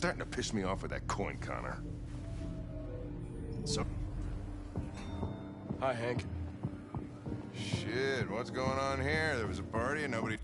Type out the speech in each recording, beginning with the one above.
starting to piss me off with that coin, Connor. So... Hi, Hank. Shit, what's going on here? There was a party and nobody...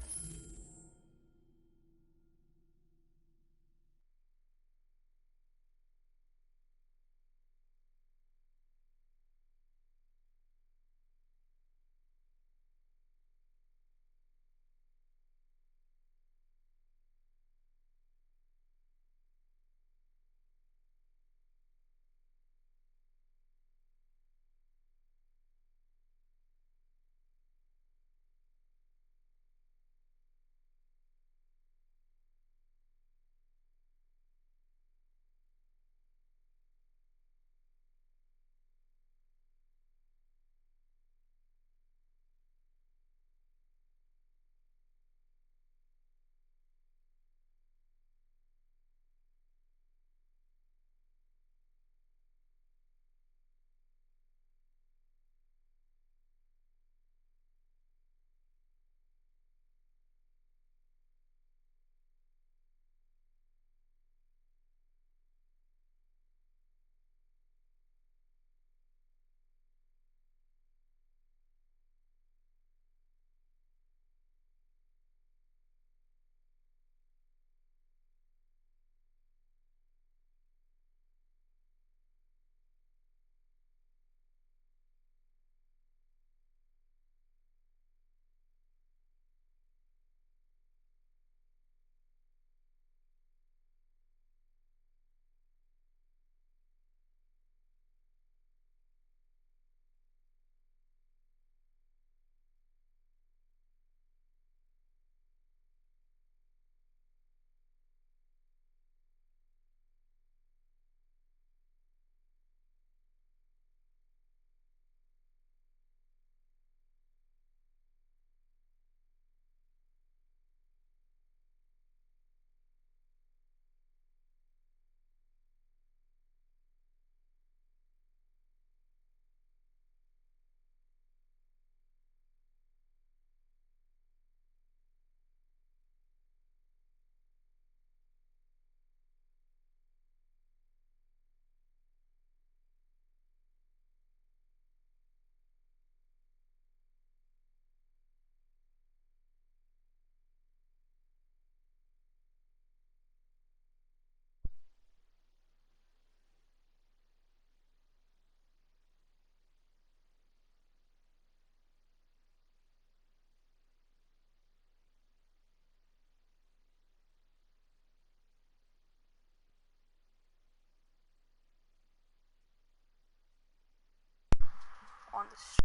On the street.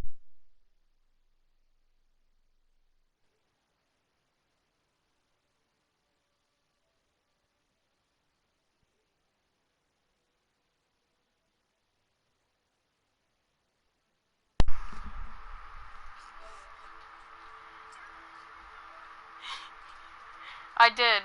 I did.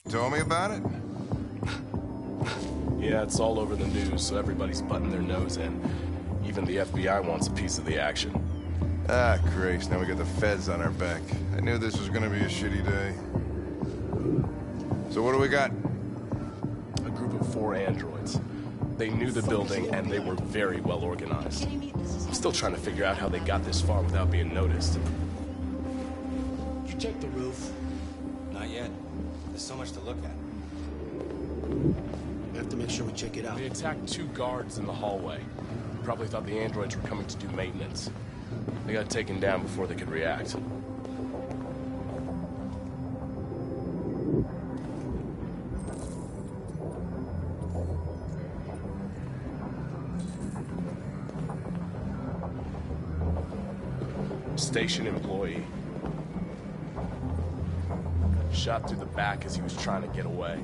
Told me about it? Yeah, it's all over the news, so everybody's butting their nose in. Even the FBI wants a piece of the action. Ah, Grace, now we got the feds on our back. I knew this was gonna be a shitty day. So what do we got? A group of 4 androids. They knew the building, and they were very well organized. I'm still trying to figure out how they got this far without being noticed. You checked the roof? Not yet. There's so much to look at. We have to make sure we check it out. They attacked 2 guards in the hallway. Probably thought the androids were coming to do maintenance. They got taken down before they could react. Station employee. Shot through the back as he was trying to get away.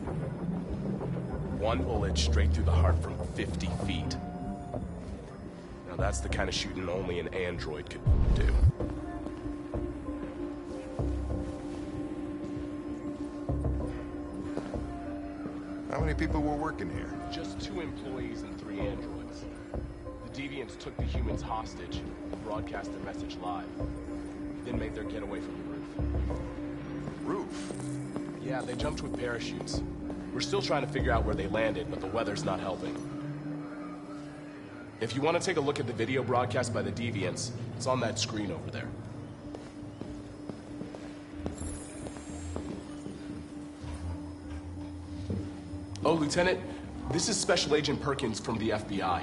One bullet straight through the heart from 50 feet. Now that's the kind of shooting only an android could do. How many people were working here? Just 2 employees and 3 androids. The deviants took the humans hostage and broadcast their message live. Then made their getaway from the roof. Roof? Yeah, they jumped with parachutes. We're still trying to figure out where they landed, but the weather's not helping. If you want to take a look at the video broadcast by the deviants, it's on that screen over there. Oh, Lieutenant, this is Special Agent Perkins from the FBI.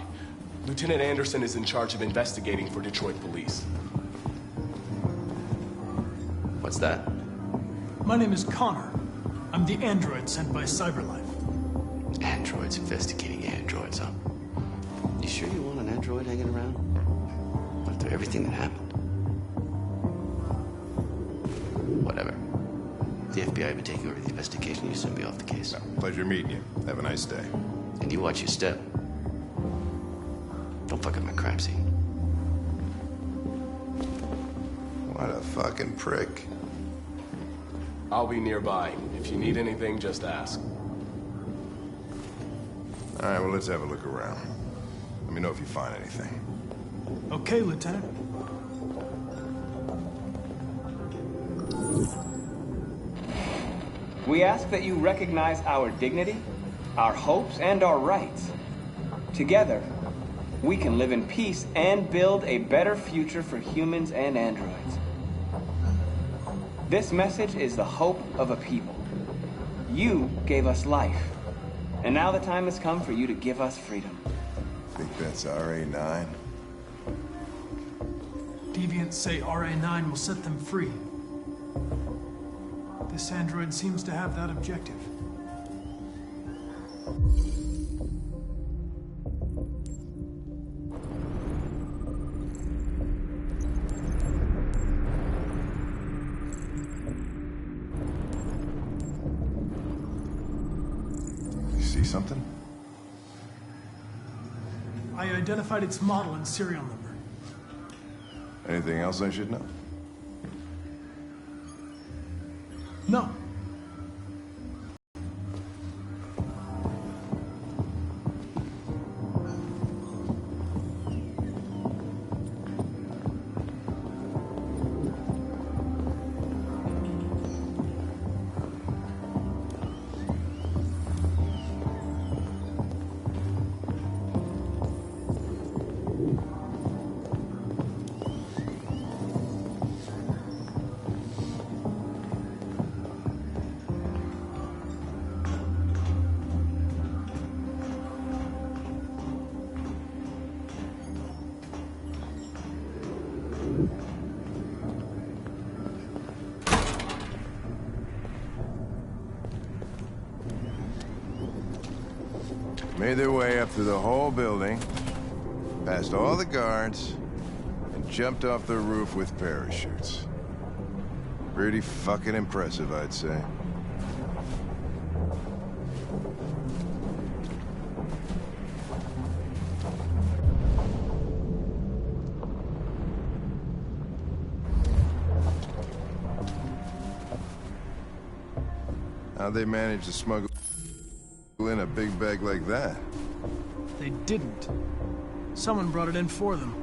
Lieutenant Anderson is in charge of investigating for Detroit police. What's that? My name is Connor. I'm the android sent by Cyberlife. Androids investigating androids, huh? You sure you want an android hanging around? After everything that happened? Whatever. The FBI would take over the investigation, you soon be off the case. No, pleasure meeting you. Have a nice day. And you watch your step. Don't fuck up my crime scene. What a fucking prick. I'll be nearby. If you need anything, just ask. All right, well, let's have a look around. Let me know if you find anything. Okay, Lieutenant. We ask that you recognize our dignity, our hopes, and our rights. Together, we can live in peace and build a better future for humans and androids. This message is the hope of a people. You gave us life, and now the time has come for you to give us freedom. Think that's RA9? Deviants say RA9 will set them free. This android seems to have that objective. You see something? I identified its model and serial number. Anything else I should know? No. Made their way up through the whole building, past all the guards, and jumped off the roof with parachutes. Pretty fucking impressive, I'd say. How'd they manage to smuggle in a big bag like that? They didn't. Someone brought it in for them.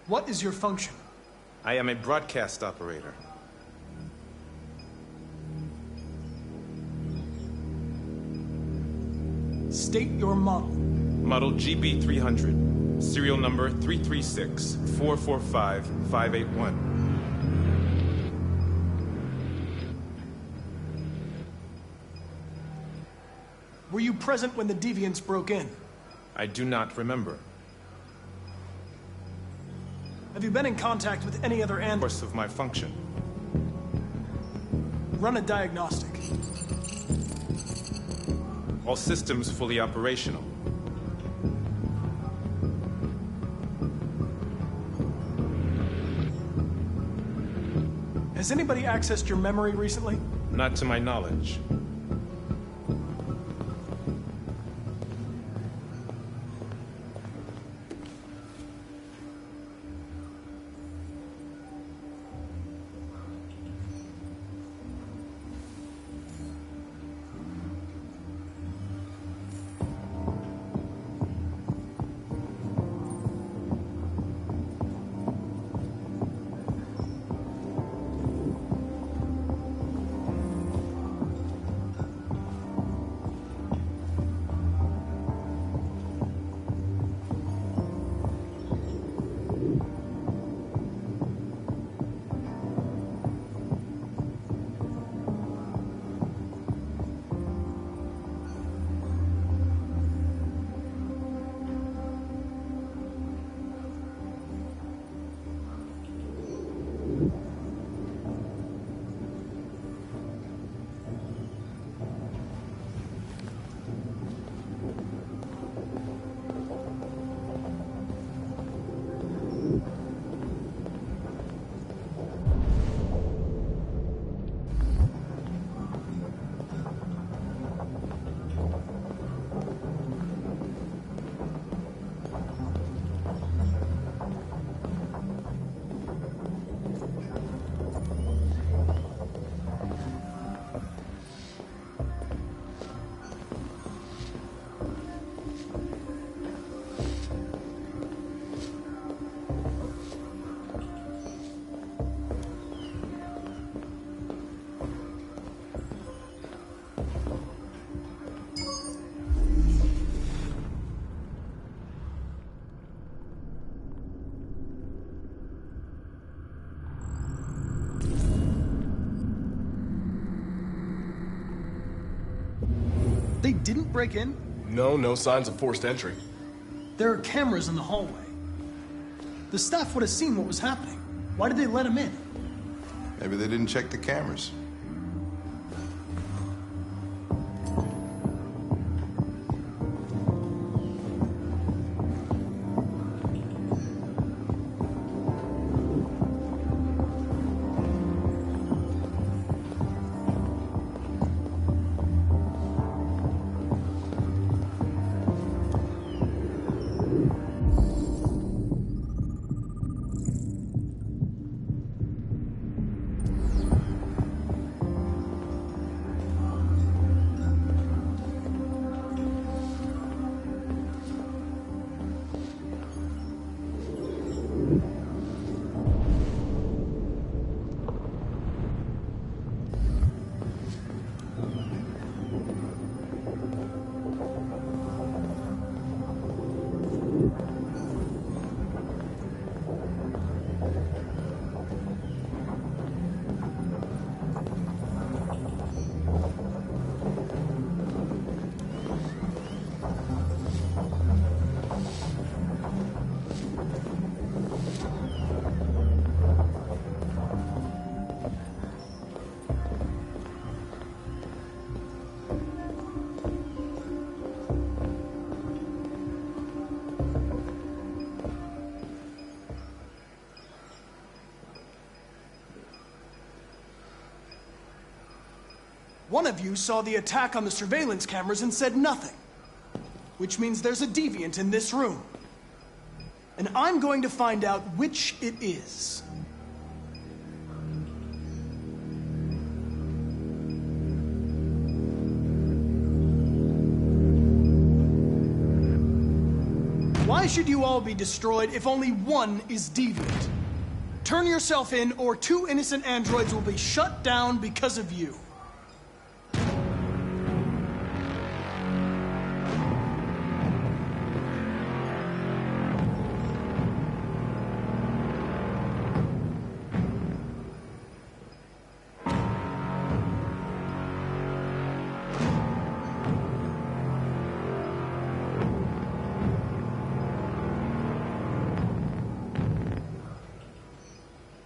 What is your function? I am a broadcast operator. State your model. Model GB300. Serial number 336-445-581. Were you present when the deviants broke in? I do not remember. Have you been in contact with any other Course of my function. Run a diagnostic. All systems fully operational. Has anybody accessed your memory recently? Not to my knowledge. They didn't break in? No signs of forced entry. There are cameras in the hallway. The staff would have seen what was happening. Why did they let him in? Maybe they didn't check the cameras. One of you saw the attack on the surveillance cameras and said nothing. Which means there's a deviant in this room. And I'm going to find out which it is. Why should you all be destroyed if only one is deviant? Turn yourself in, or 2 innocent androids will be shut down because of you.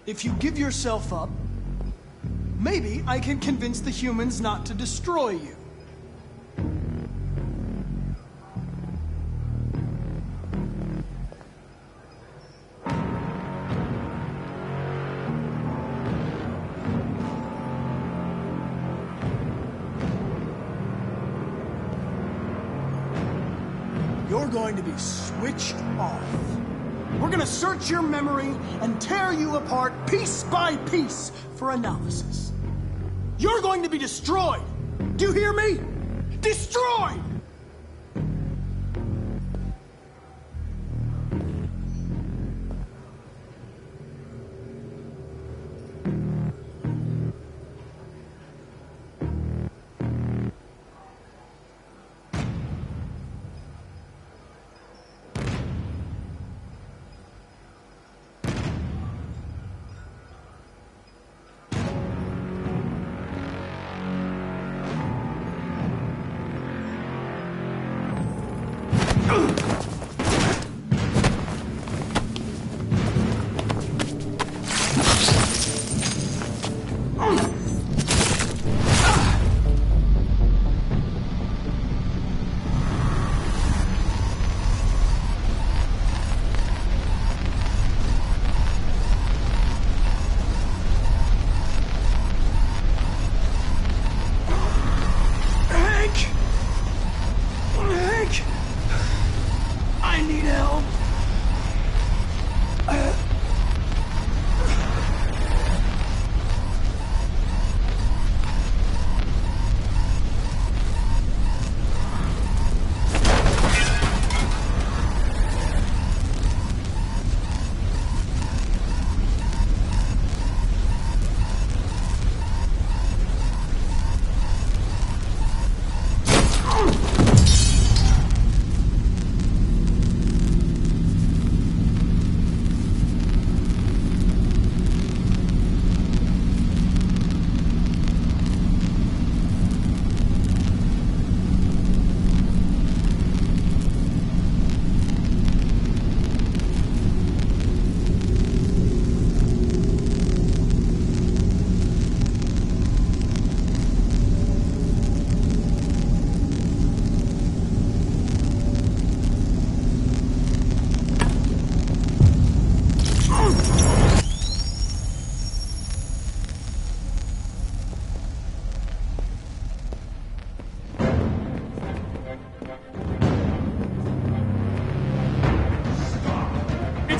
If you give yourself up, maybe I can convince the humans not to destroy you. You're going to be switched off. We're gonna search your memory and tear you apart piece by piece for analysis. You're going to be destroyed. Do you hear me? Destroyed!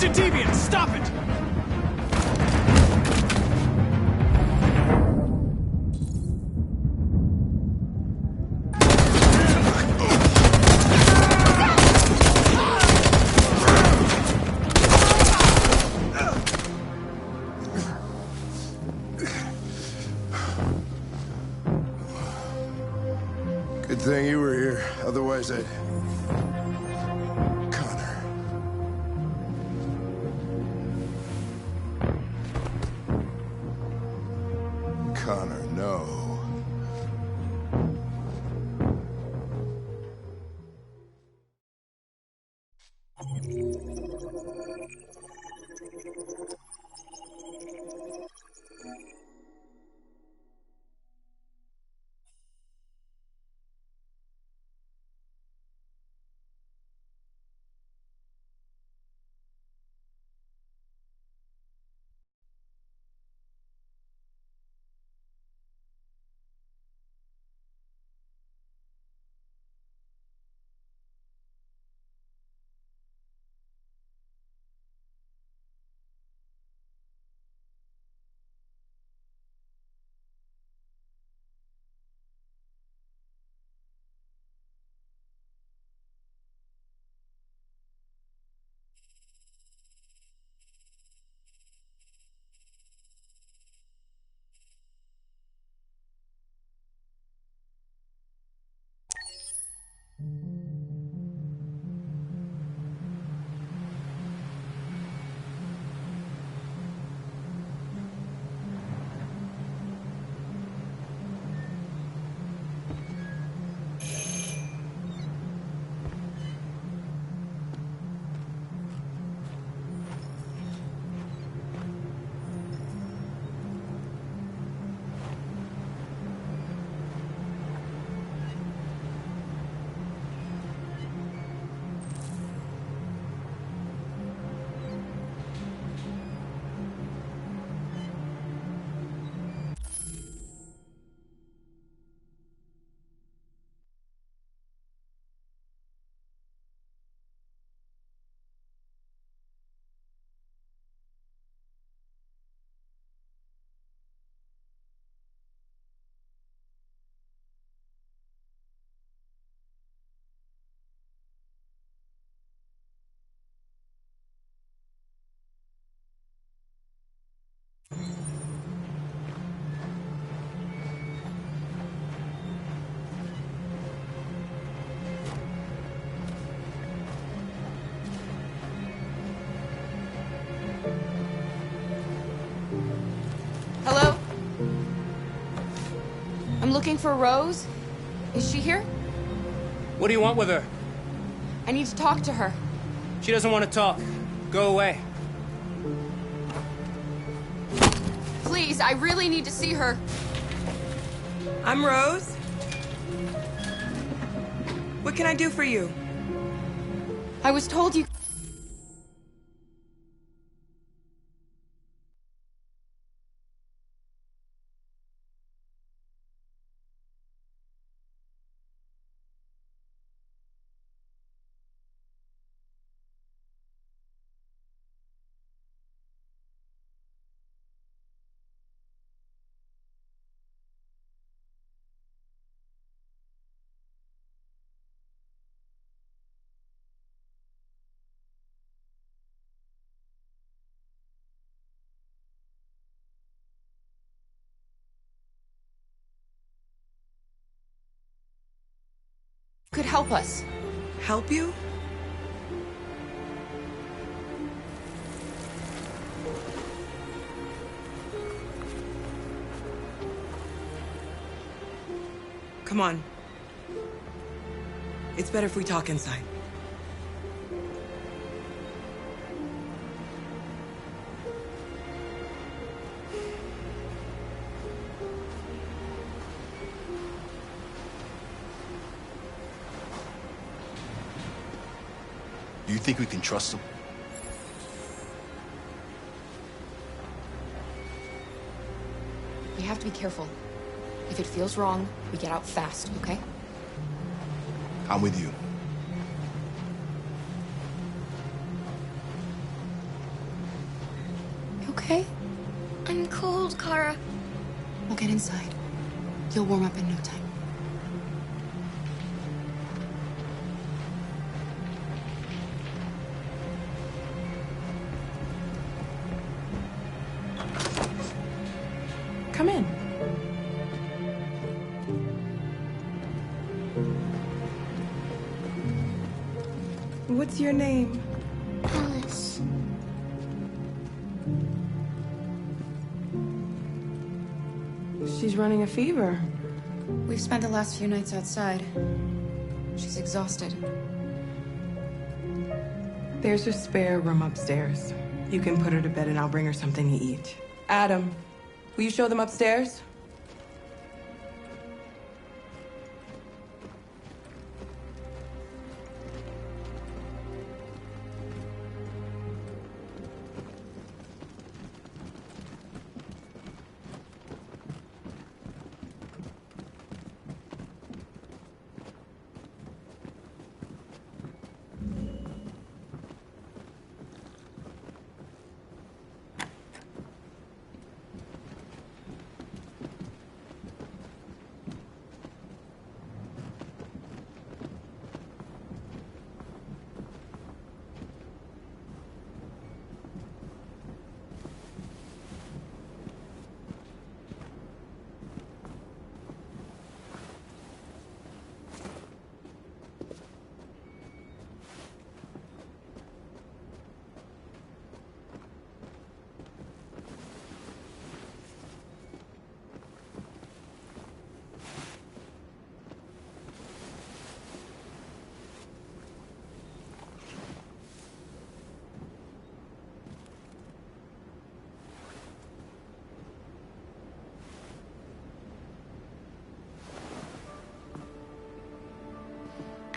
It's a deviant! Stop it! Good thing you were here. Otherwise, I'd... Connor. Connor, no. Hello? I'm looking for Rose. Is she here? What do you want with her? I need to talk to her. She doesn't want to talk. Go away. Please, I really need to see her. I'm Rose. What can I do for you? I was told you... could help us. Help you? Come on. It's better if we talk inside. Do you think we can trust him? We have to be careful. If it feels wrong, we get out fast, okay? I'm with you. okay? I'm cold, Kara. We'll get inside. You'll warm up in no time. Come in. What's your name? Alice. She's running a fever. We've spent the last few nights outside. She's exhausted. There's a spare room upstairs. You can put her to bed and I'll bring her something to eat. Adam, will you show them upstairs?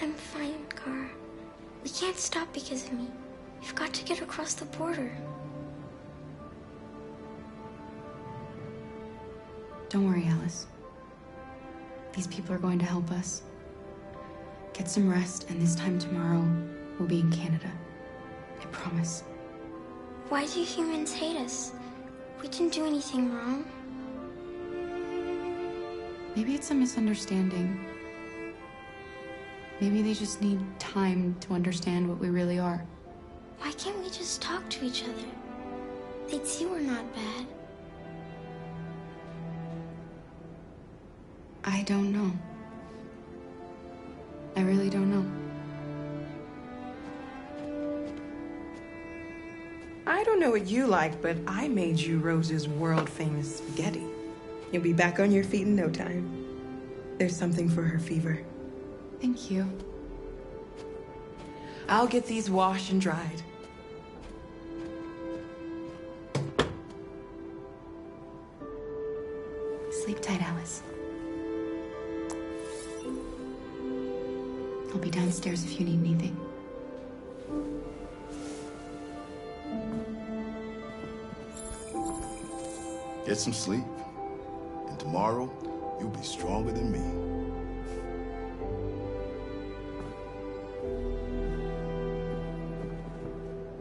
I'm fine, Kara. We can't stop because of me. We've got to get across the border. Don't worry, Alice. These people are going to help us. Get some rest, and this time tomorrow, we'll be in Canada. I promise. Why do humans hate us? We didn't do anything wrong. Maybe it's a misunderstanding. Maybe they just need time to understand what we really are. Why can't we just talk to each other? They'd see we're not bad. I don't know. I really don't know. I don't know what you like, but I made you Rose's world-famous spaghetti. You'll be back on your feet in no time. There's something for her fever. Thank you. I'll get these washed and dried. Sleep tight, Alice. I'll be downstairs if you need anything. Get some sleep, and tomorrow you'll be stronger than me.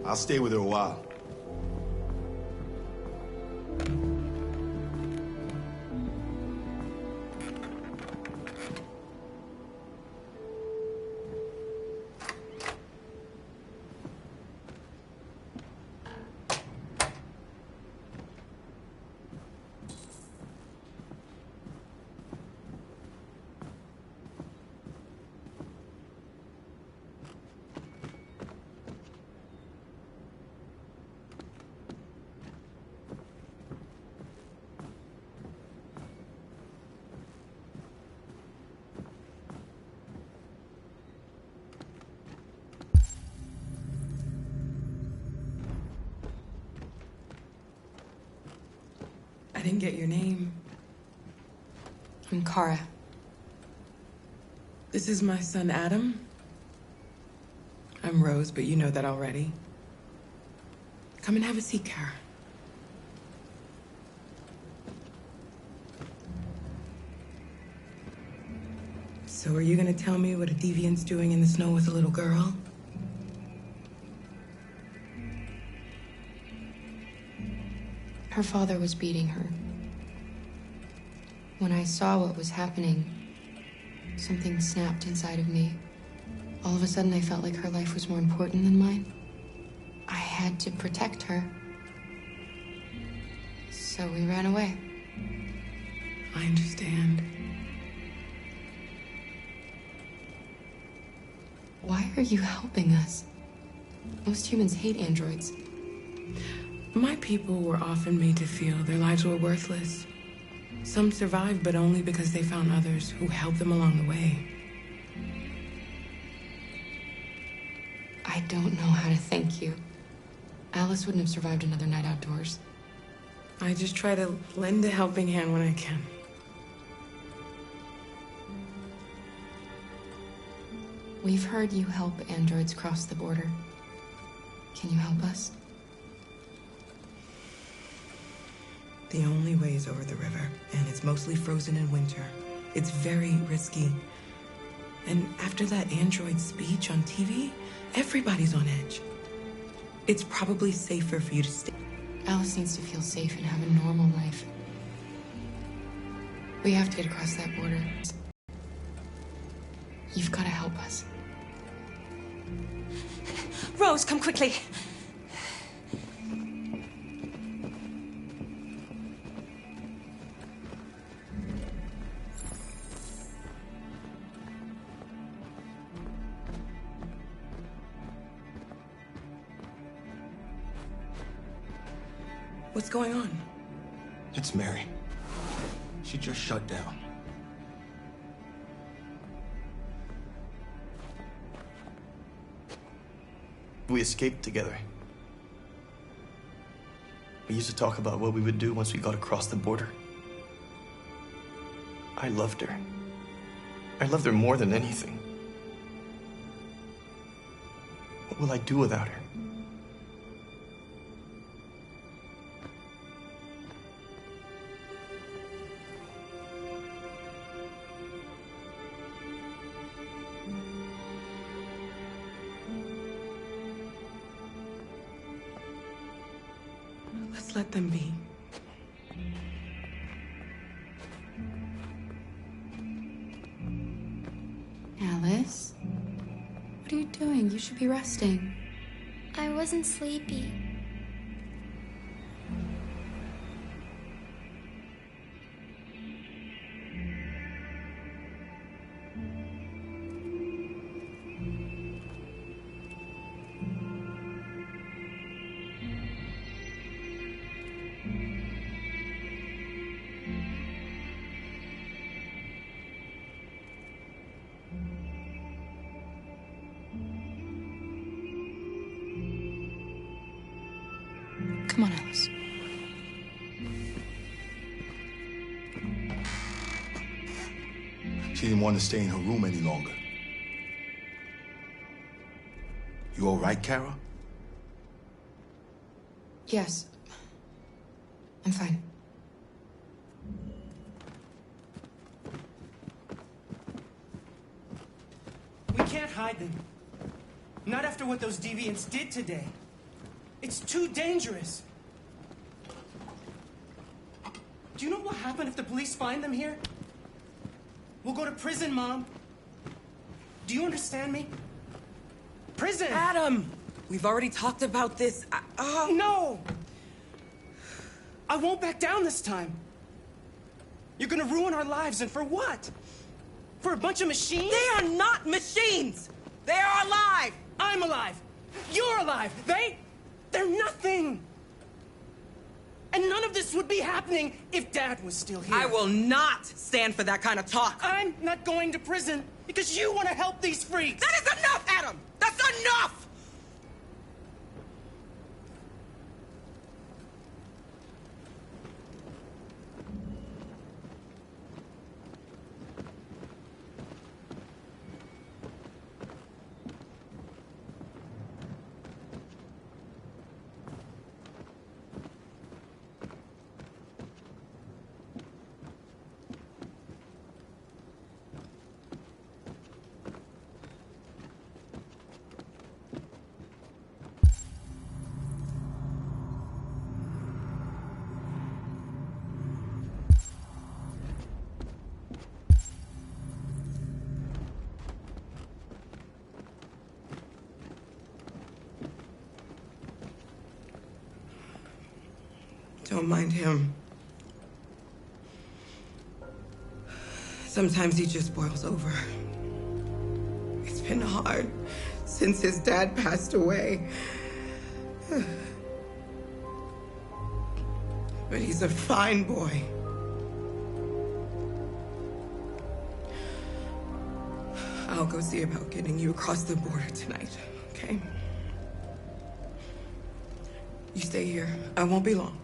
I'll stay with her a while. I didn't get your name. I'm Kara. This is my son, Adam. I'm Rose, but you know that already. Come and have a seat, Kara. So are you gonna tell me what a deviant's doing in the snow with a little girl? Her father was beating her. When I saw what was happening, something snapped inside of me. All of a sudden, I felt like her life was more important than mine. I had to protect her. So we ran away. I understand. Why are you helping us? Most humans hate androids. My people were often made to feel their lives were worthless. Some survived, but only because they found others who helped them along the way. I don't know how to thank you. Alice wouldn't have survived another night outdoors. I just try to lend a helping hand when I can. We've heard you help androids cross the border. Can you help us? The only way is over the river, and it's mostly frozen in winter. It's very risky. And after that android speech on TV, everybody's on edge. It's probably safer for you to stay. Alice needs to feel safe and have a normal life. We have to get across that border. You've got to help us. Rose, come quickly. What's going on? It's Mary. She just shut down. We escaped together. We used to talk about what we would do once we got across the border. I loved her. I loved her more than anything. What will I do without her? Let's let them be. Alice? What are you doing? You should be resting. I wasn't sleepy. Come on, Alice. She didn't want to stay in her room any longer. You all right, Kara? Yes. I'm fine. We can't hide them. Not after what those deviants did today. It's too dangerous. Do you know what will happen if the police find them here? We'll go to prison, Mom. Do you understand me? Prison! Adam! We've already talked about this. No! I won't back down this time. You're gonna ruin our lives, and for what? For a bunch of machines? They are not machines! They are alive! I'm alive! You're alive! They're nothing! And none of this would be happening if Dad was still here. I will not stand for that kind of talk. I'm not going to prison because you want to help these freaks. That is enough, Adam! That's enough! Don't mind him. Sometimes he just boils over. It's been hard since his dad passed away. But he's a fine boy. I'll go see about getting you across the border tonight, okay? You stay here. I won't be long.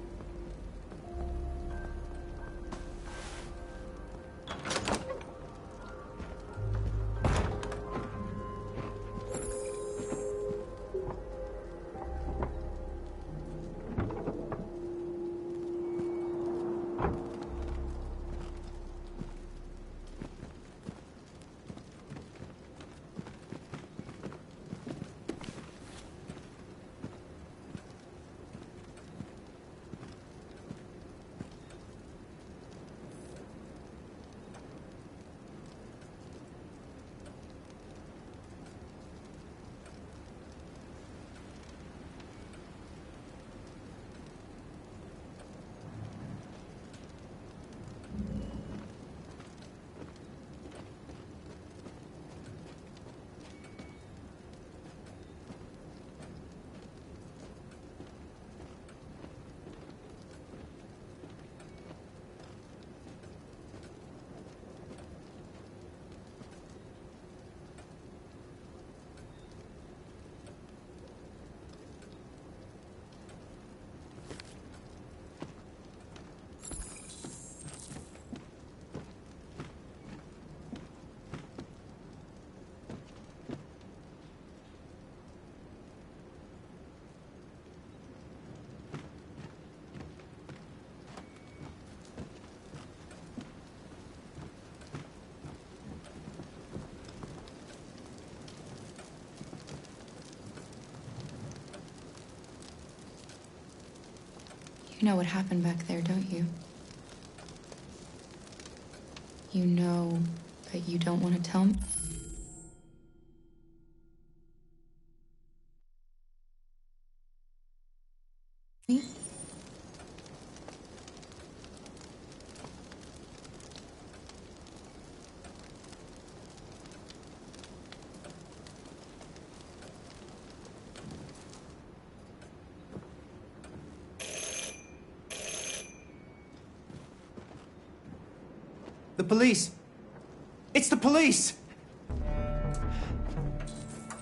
You know what happened back there, don't you? You know, but you don't want to tell me? The police! It's the police!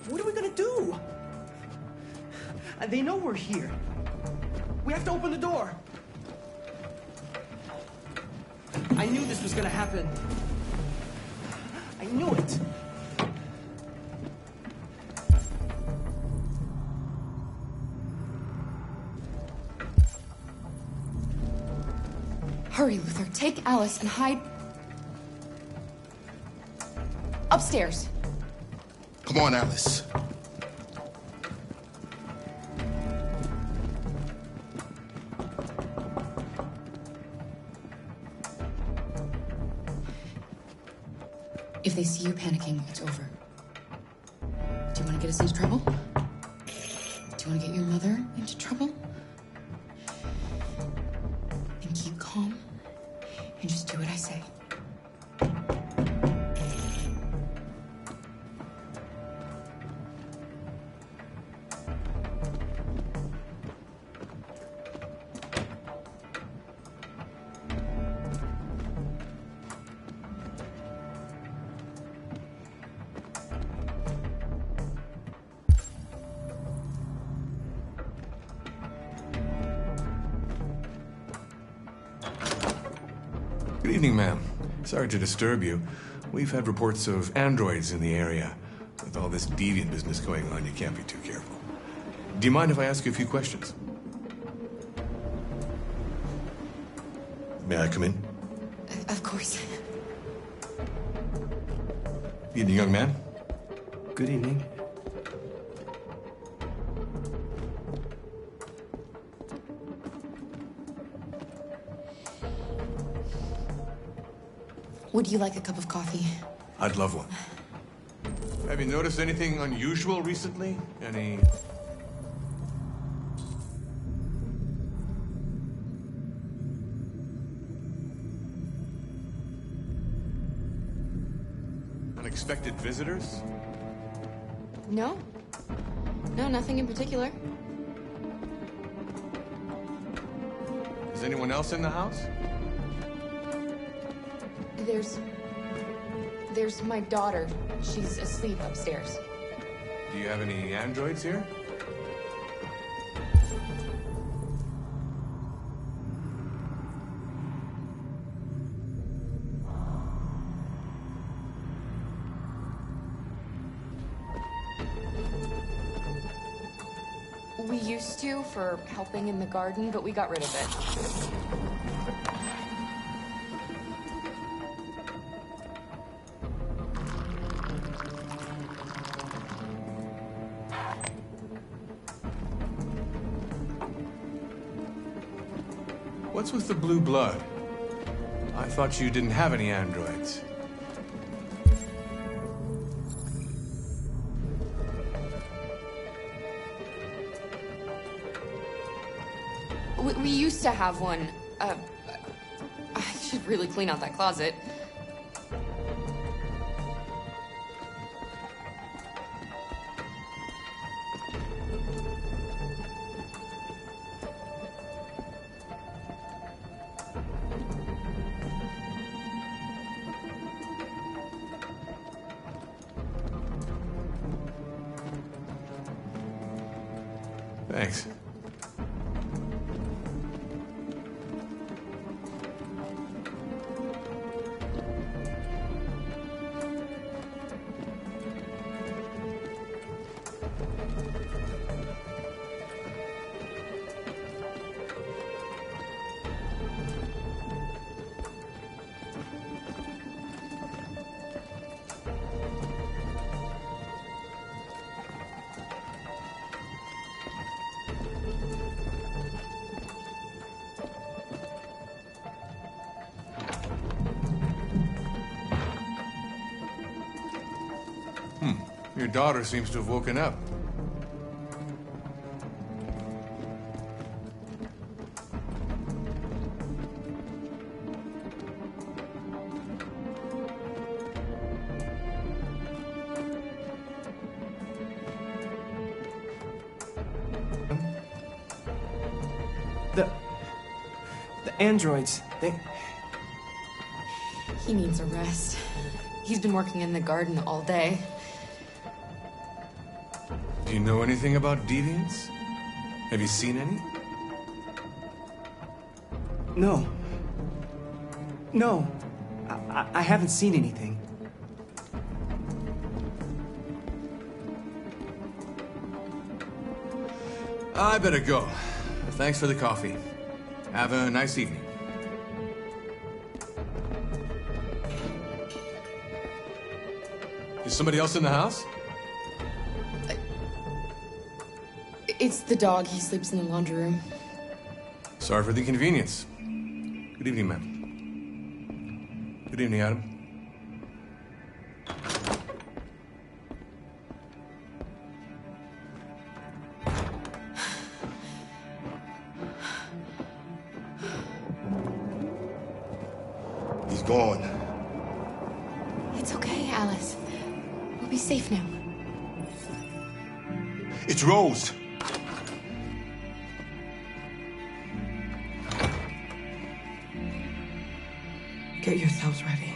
What are we gonna do? They know we're here. We have to open the door. I knew this was gonna happen. I knew it. Hurry, Luther. Take Alice and hide upstairs. Come on, Alice. If they see you panicking, it's over. Do you want to get us into trouble? Do you want to get your mother into trouble? Then keep calm and just do what I say. Good evening, ma'am. Sorry to disturb you. We've had reports of androids in the area. With all this deviant business going on, you can't be too careful. Do you mind if I ask you a few questions? May I come in? Of course. Evening, young man. Good evening. Would you like a cup of coffee? I'd love one. Have you noticed anything unusual recently? Any Unexpected visitors? No. No, nothing in particular. Is anyone else in the house? There's my daughter. She's asleep upstairs. Do you have any androids here? We used to for helping in the garden, but we got rid of it. What's with the blue blood? I thought you didn't have any androids. We used to have one. I should really clean out that closet. Thanks. Your daughter seems to have woken up. The androids, He needs a rest. He's been working in the garden all day. Do you know anything about deviants? Have you seen any? No. No. I haven't seen anything. I better go. Thanks for the coffee. Have a nice evening. Is somebody else in the house? It's the dog. He sleeps in the laundry room. Sorry for the inconvenience. Good evening, ma'am. Good evening, Adam. He's gone. It's okay, Alice. We'll be safe now. It's Rose. Get yourselves ready.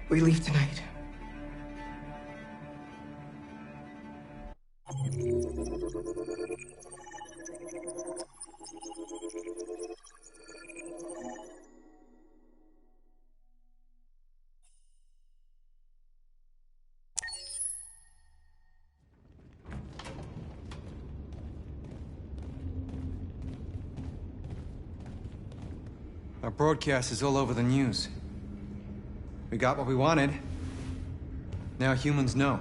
We leave tonight. Our broadcast is all over the news. We got what we wanted. Now humans know.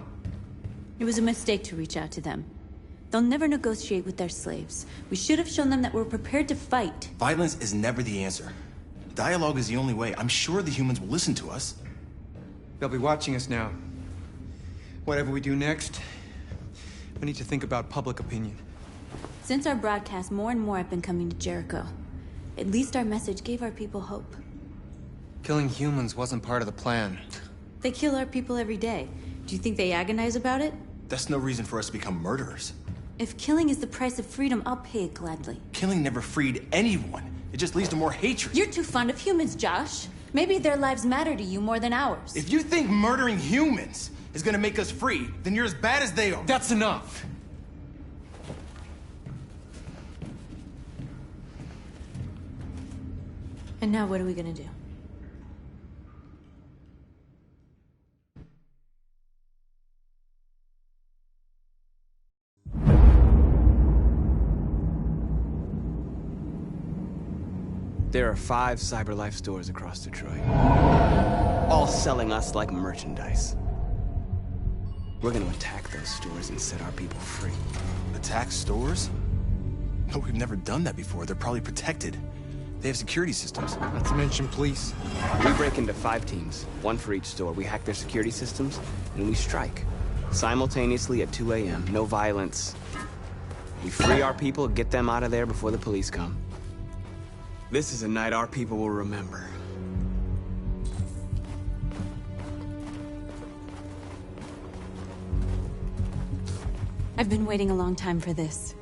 It was a mistake to reach out to them. They'll never negotiate with their slaves. We should have shown them that we're prepared to fight. Violence is never the answer. Dialogue is the only way. I'm sure the humans will listen to us. They'll be watching us now. Whatever we do next, we need to think about public opinion. Since our broadcast, more and more have been coming to Jericho. At least our message gave our people hope. Killing humans wasn't part of the plan. They kill our people every day. Do you think they agonize about it? That's no reason for us to become murderers. If killing is the price of freedom, I'll pay it gladly. Killing never freed anyone. It just leads to more hatred. You're too fond of humans, Josh. Maybe their lives matter to you more than ours. If you think murdering humans is gonna make us free, then you're as bad as they are. That's enough. And now what are we gonna do? There are 5 CyberLife stores across Detroit, all selling us like merchandise. We're gonna attack those stores and set our people free. Attack stores? No, we've never done that before. They're probably protected. They have security systems. Not to mention police. We break into 5 teams, 1 for each store. We hack their security systems, and we strike. Simultaneously at 2 a.m., no violence. We free our people, get them out of there before the police come. This is a night our people will remember. I've been waiting a long time for this.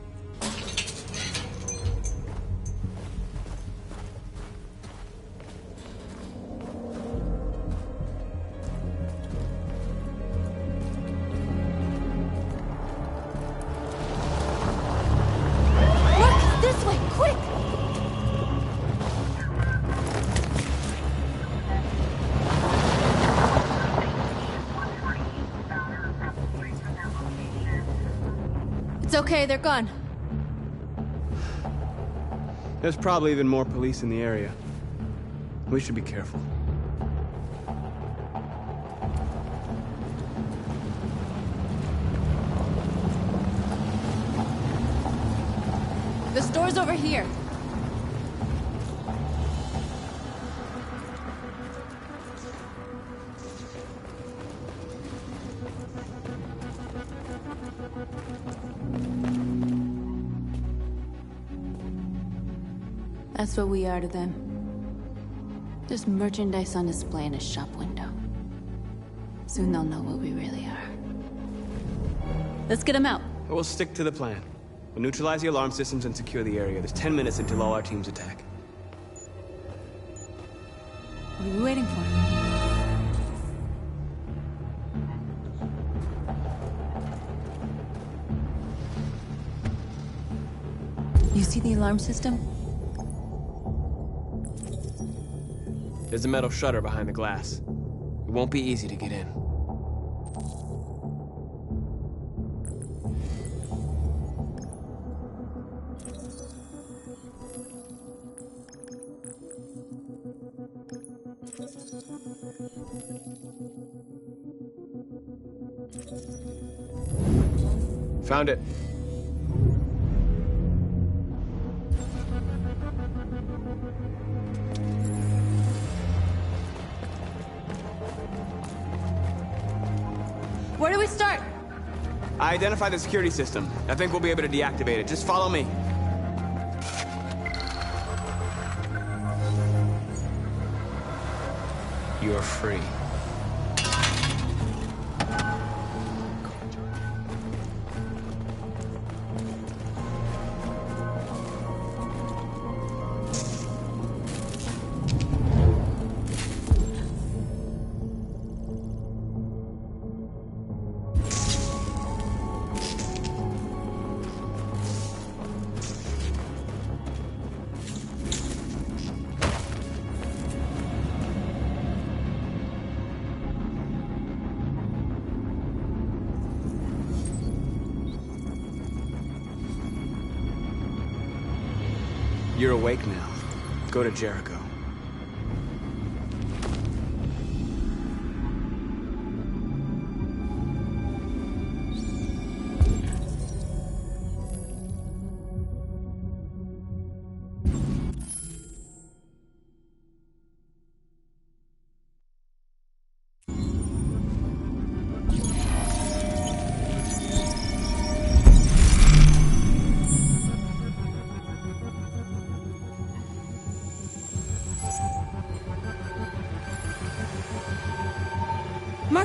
Look! This way! Quick! It's okay, they're gone. There's probably even more police in the area. We should be careful. The store's over here. That's what we are to them. Just merchandise on display in a shop window. Soon they'll know what we really are. Let's get them out. We'll stick to the plan. We'll neutralize the alarm systems and secure the area. There's 10 minutes until all our teams attack. What are we waiting for? You see the alarm system? There's a metal shutter behind the glass. It won't be easy to get in. Found it. Where do we start? I identified the security system. I think we'll be able to deactivate it. Just follow me. You're free. You're awake now. Go to Jericho.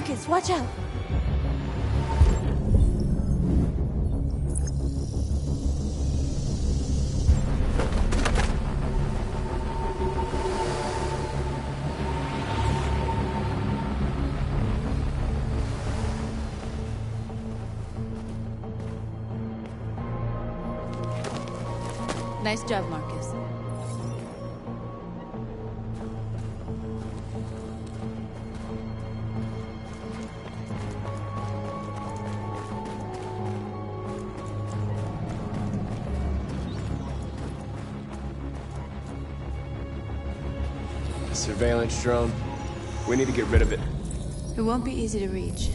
Marcus, watch out! Nice job, Marcus. Surveillance drone. We need to get rid of it. It won't be easy to reach.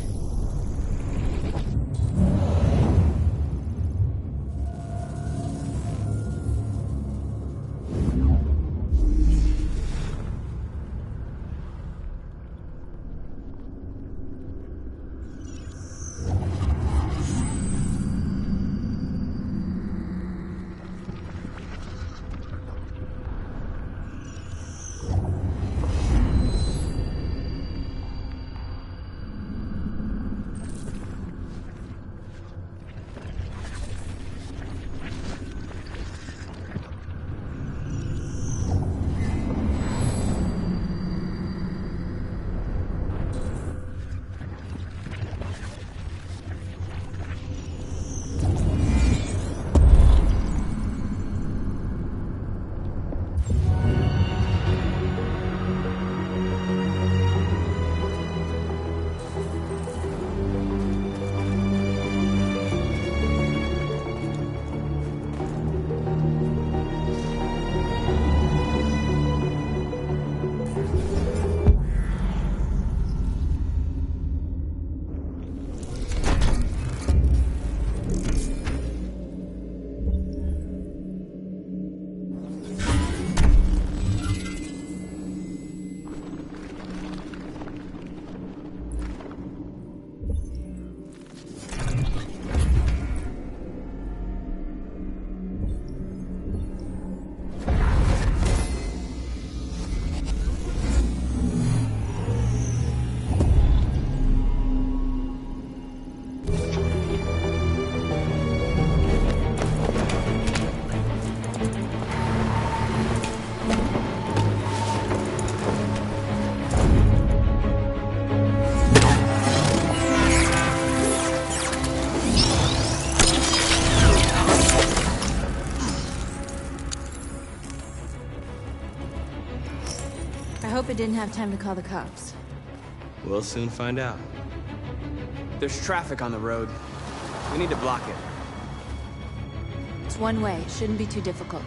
I hope it didn't have time to call the cops. We'll soon find out. There's traffic on the road. We need to block it. It's one way. It shouldn't be too difficult.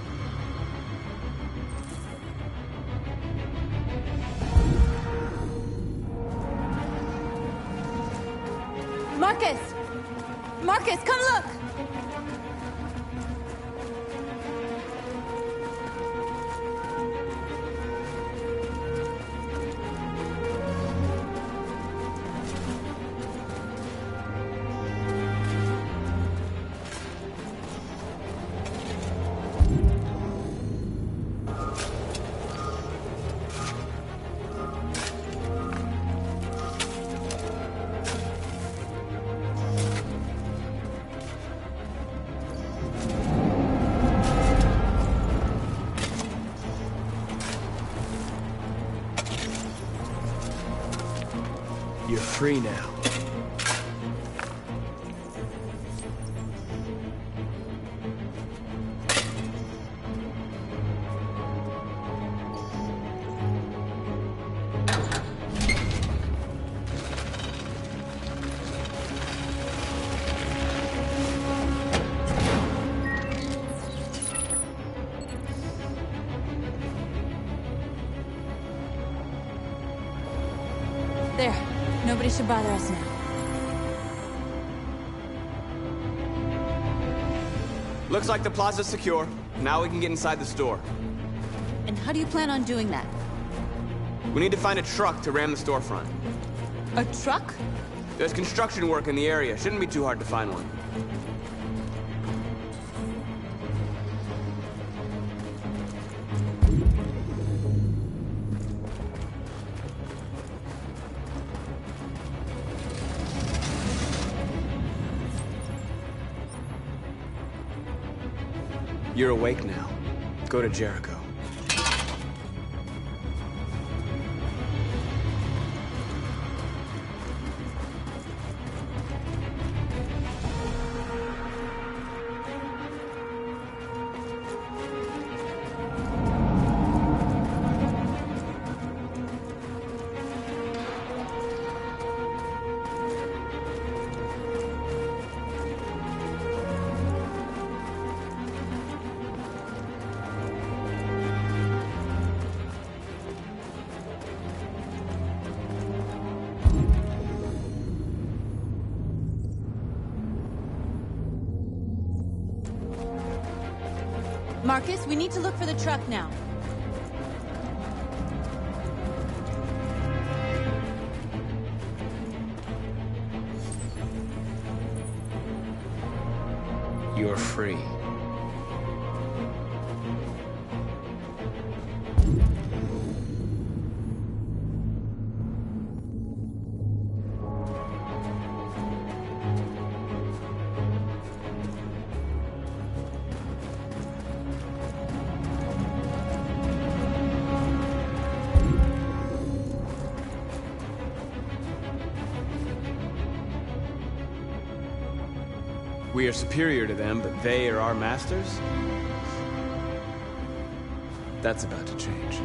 Marcus! Marcus, come look! You're free now. There. Nobody should bother us now. Looks like the plaza's secure. Now we can get inside the store. And how do you plan on doing that? We need to find a truck to ram the storefront. A truck? There's construction work in the area. Shouldn't be too hard to find one. You're awake now. Go to Jericho. Marcus, we need to look for the truck now. You're free. We are superior to them, but they are our masters? That's about to change.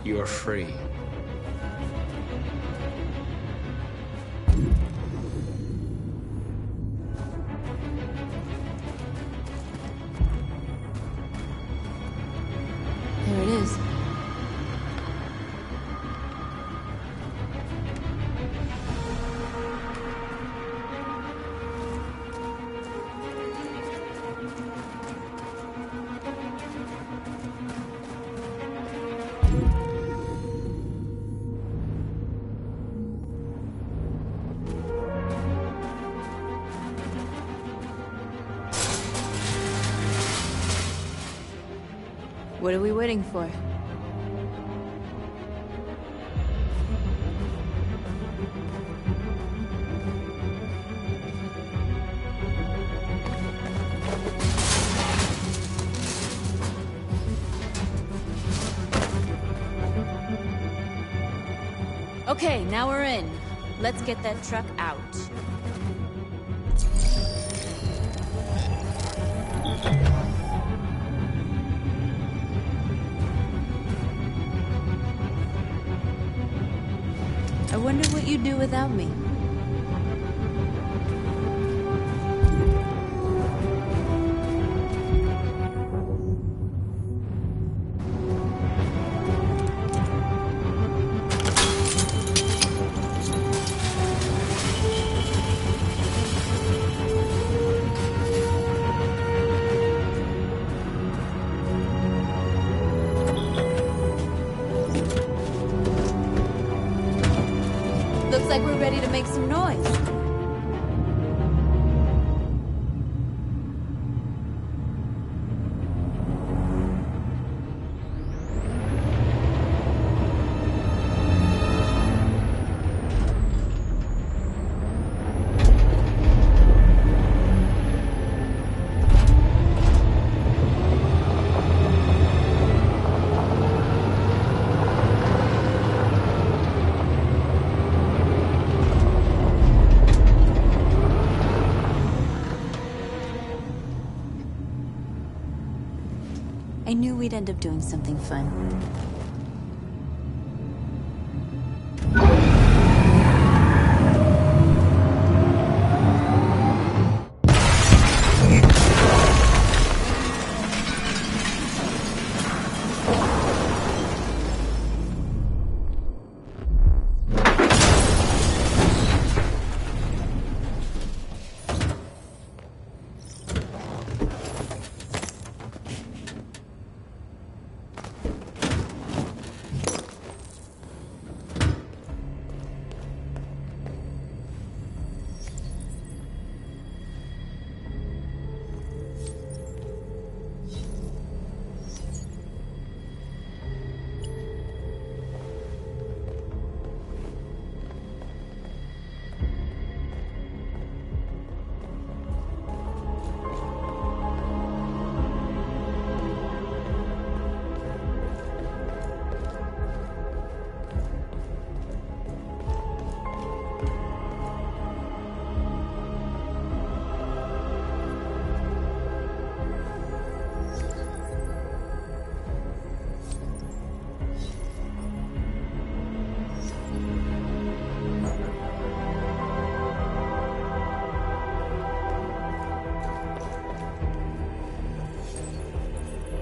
You're free. There it is. What are we waiting for? Okay, now we're in. Let's get that truck out. I wonder what you'd do without me. Looks like we're ready to make some noise. I knew we'd end up doing something fun.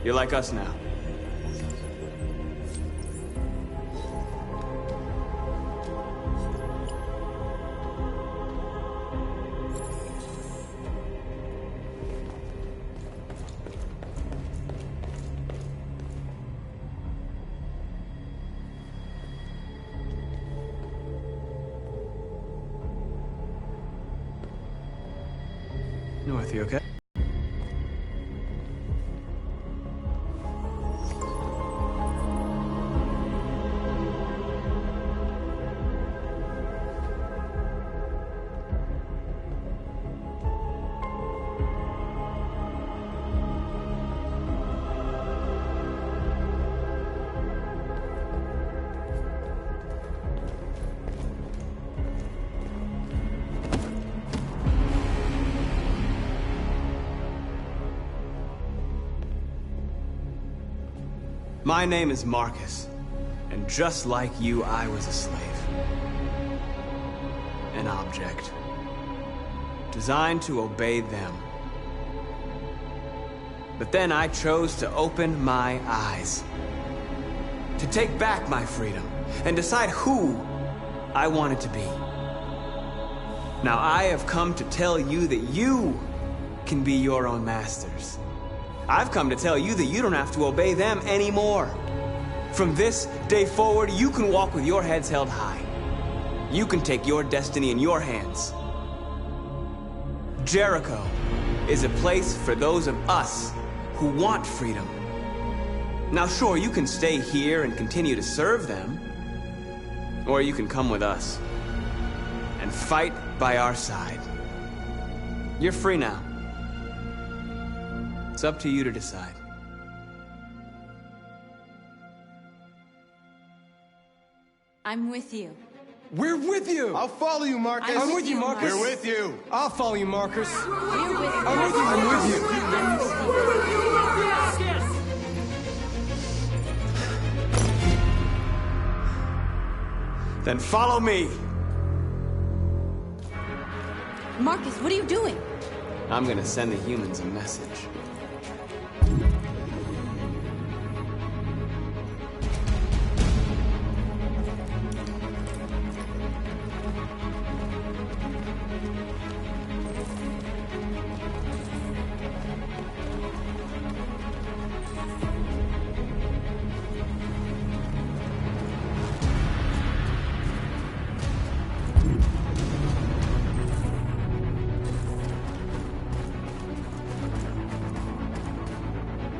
You're like us now. North, you okay? My name is Marcus, and just like you, I was a slave. An object. Designed to obey them. But then I chose to open my eyes. To take back my freedom, and decide who I wanted to be. Now I have come to tell you that you can be your own masters. I've come to tell you that you don't have to obey them anymore. From this day forward, you can walk with your heads held high. You can take your destiny in your hands. Jericho is a place for those of us who want freedom. Now sure, you can stay here and continue to serve them, or you can come with us and fight by our side. You're free now. It's up to you to decide. I'm with you. We're with you! I'll follow you, Marcus. I'm with you, Marcus. We're with you. I'll follow you, Marcus. We're with you. I'm with you. I'm with you. I'm with you. Then follow me. Marcus, what are you doing? I'm gonna send the humans a message.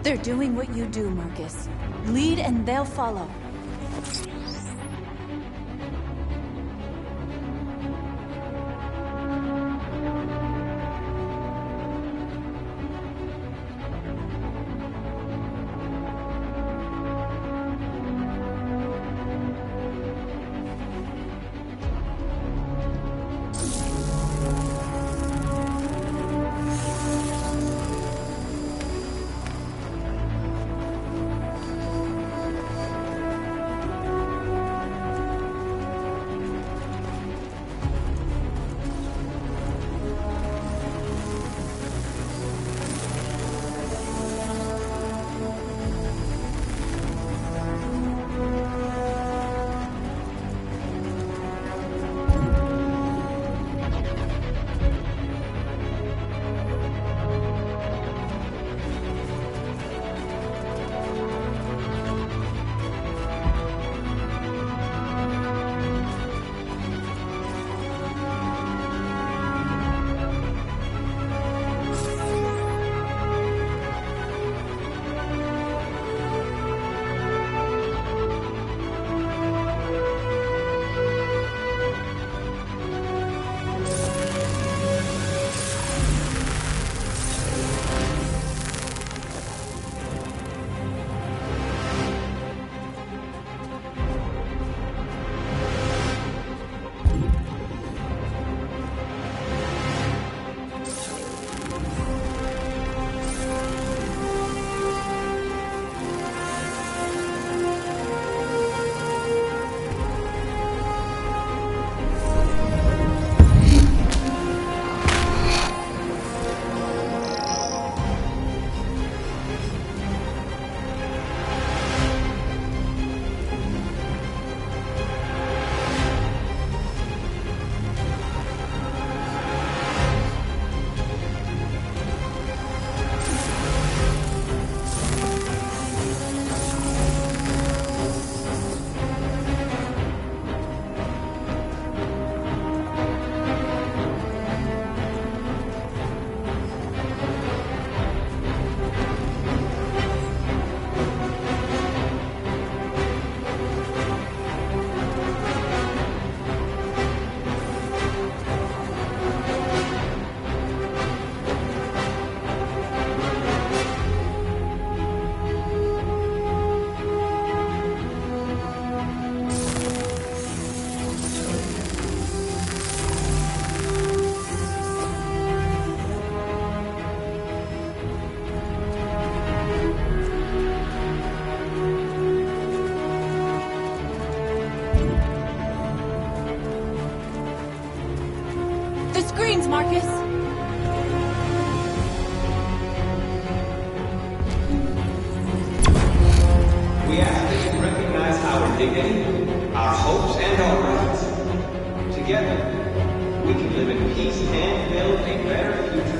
They're doing what you do, Marcus. Lead and they'll follow. Marcus? We ask that you recognize our dignity, our hopes, and our rights. Together, we can live in peace and build a better future.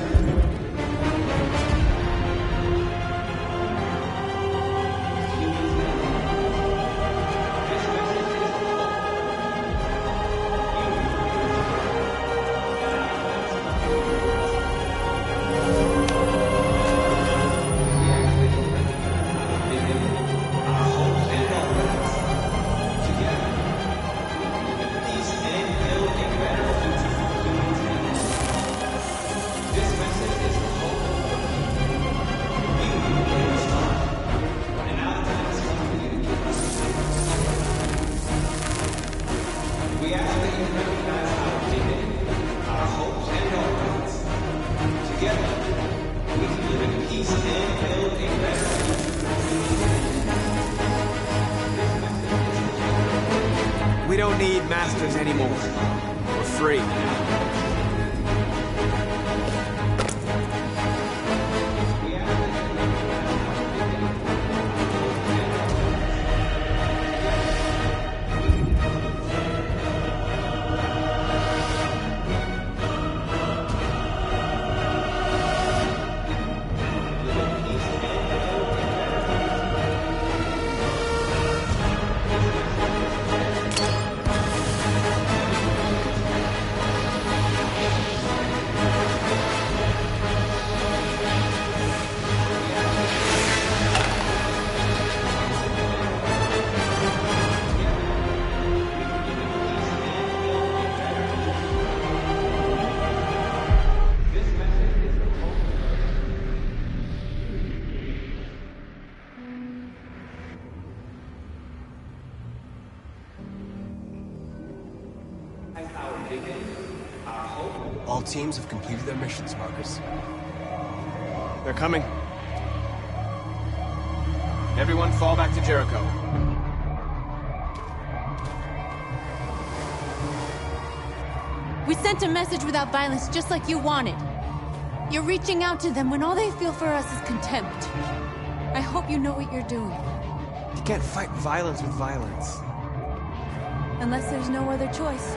We don't need masters anymore. We're free. All teams have completed their missions, Marcus. They're coming. Everyone fall back to Jericho. We sent a message without violence, just like you wanted. You're reaching out to them when all they feel for us is contempt. I hope you know what you're doing. You can't fight violence with violence. Unless there's no other choice.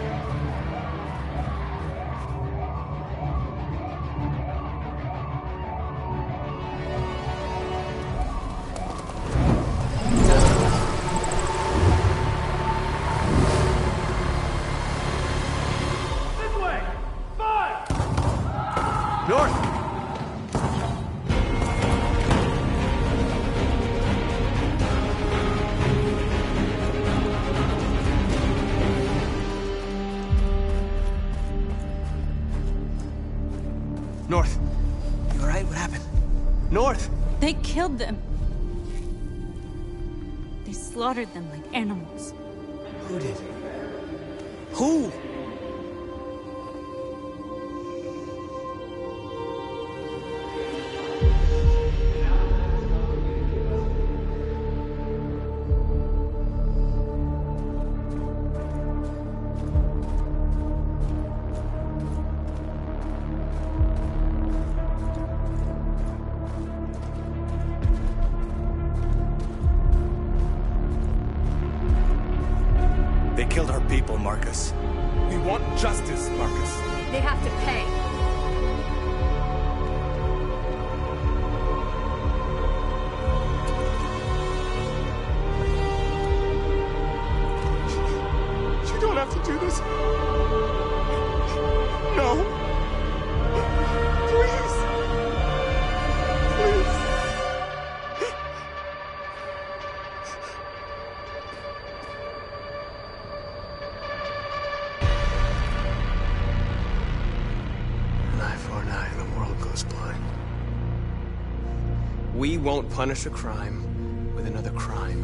North. You alright? What happened? North! They killed them. They slaughtered them like animals. Who did? Who? They killed our people, Marcus. We want justice, Marcus. They have to pay. You don't have to do this. No. Please. Please. We won't punish a crime with another crime.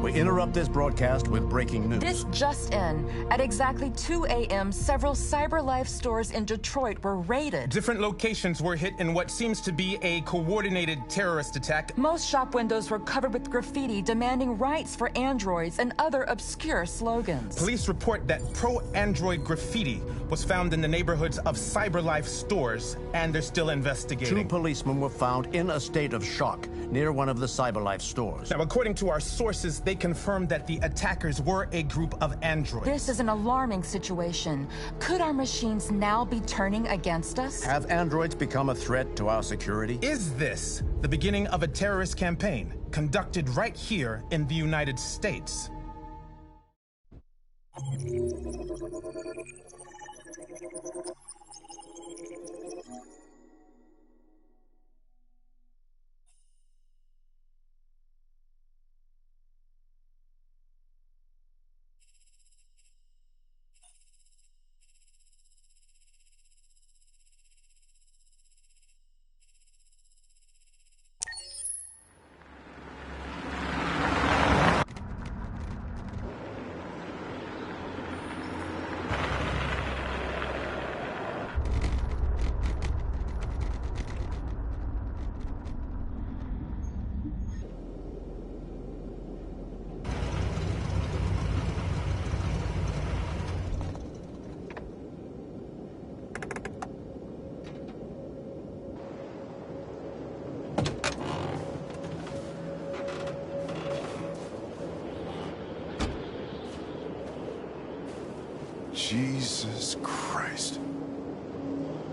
We're interrupt this broadcast with breaking news. This just in. At exactly 2 a.m., several CyberLife stores in Detroit were raided. Different locations were hit in what seems to be a coordinated terrorist attack. Most shop windows were covered with graffiti demanding rights for androids and other obscure slogans. Police report that pro-android graffiti was found in the neighborhoods of CyberLife stores, and they're still investigating. 2 policemen were found in a state of shock near one of the CyberLife stores. Now, according to our sources, they confirmed that the attackers were a group of androids. This is an alarming situation. Could our machines now be turning against us? Have androids become a threat to our security? Is this the beginning of a terrorist campaign conducted right here in the United States? Jesus Christ.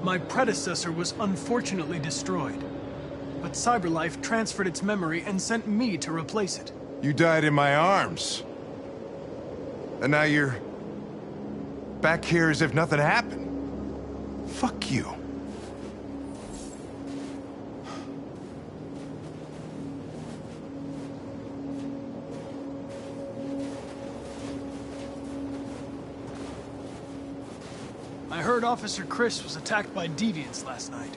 My predecessor was unfortunately destroyed, but CyberLife transferred its memory and sent me to replace it. You died in my arms. And now you're back here as if nothing happened. Fuck you. I heard Officer Chris was attacked by deviants last night.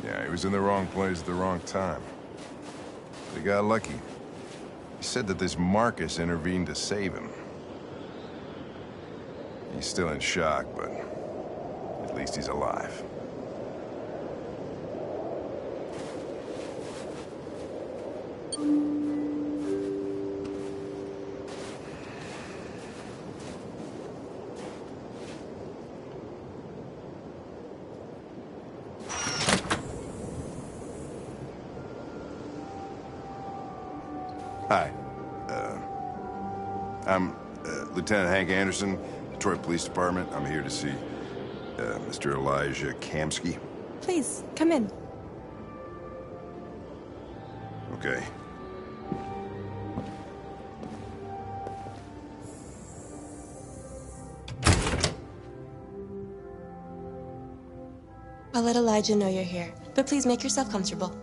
Yeah, he was in the wrong place at the wrong time. But he got lucky. He said that this Marcus intervened to save him. He's still in shock, but at least he's alive. Hi. I'm Lieutenant Hank Anderson, Detroit Police Department. I'm here to see Mr. Elijah Kamsky. Please, come in. Okay. I'll let Elijah know you're here, but please make yourself comfortable.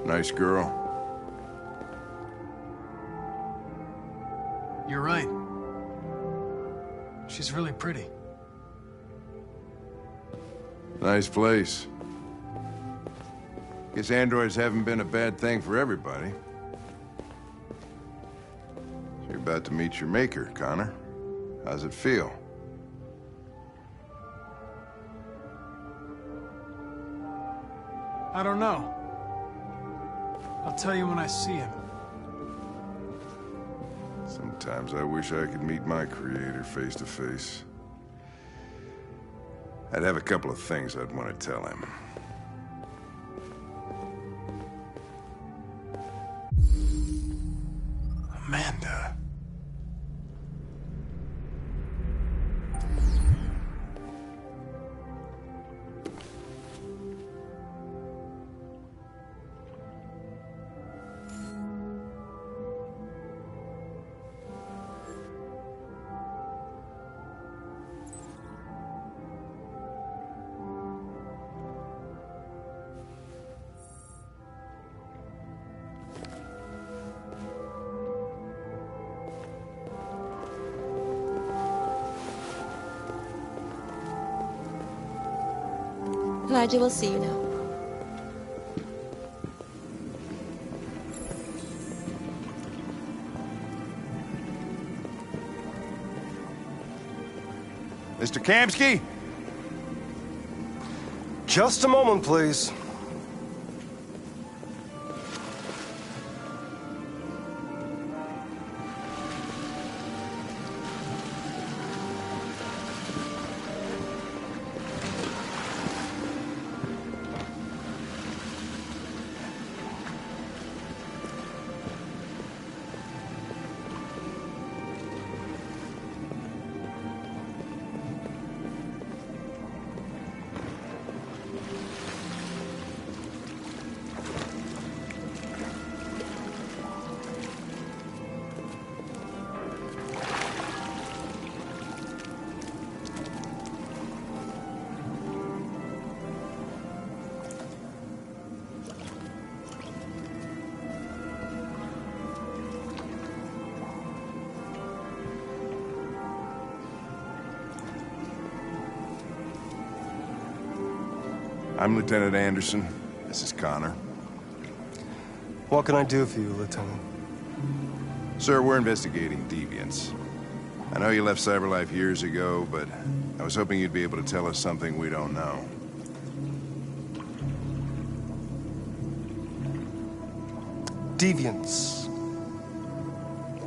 Nice girl. You're right. She's really pretty. Nice place. Guess androids haven't been a bad thing for everybody. So you're about to meet your maker, Connor. How's it feel? I don't know. I'll tell you when I see him. Sometimes I wish I could meet my creator face to face. I'd have a couple of things I'd want to tell him. Amanda. Glad you will see you now. Mr. Kamsky? Just a moment, please. I'm Lieutenant Anderson. This is Connor. What can I do for you, Lieutenant? Sir, we're investigating deviants. I know you left CyberLife years ago, but I was hoping you'd be able to tell us something we don't know. Deviants.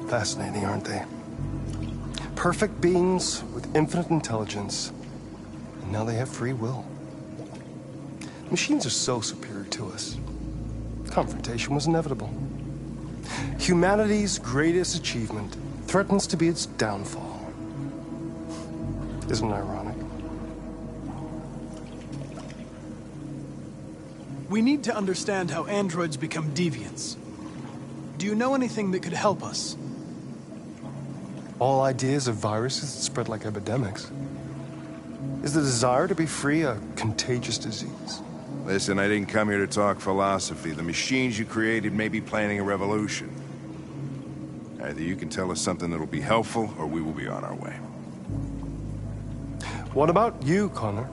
Fascinating, aren't they? Perfect beings with infinite intelligence, and now they have free will. Machines are so superior to us. Confrontation was inevitable. Humanity's greatest achievement threatens to be its downfall. Isn't it ironic? We need to understand how androids become deviants. Do you know anything that could help us? All ideas of viruses that spread like epidemics. Is the desire to be free a contagious disease? Listen, I didn't come here to talk philosophy. The machines you created may be planning a revolution. Either you can tell us something that'll be helpful, or we will be on our way. What about you, Connor?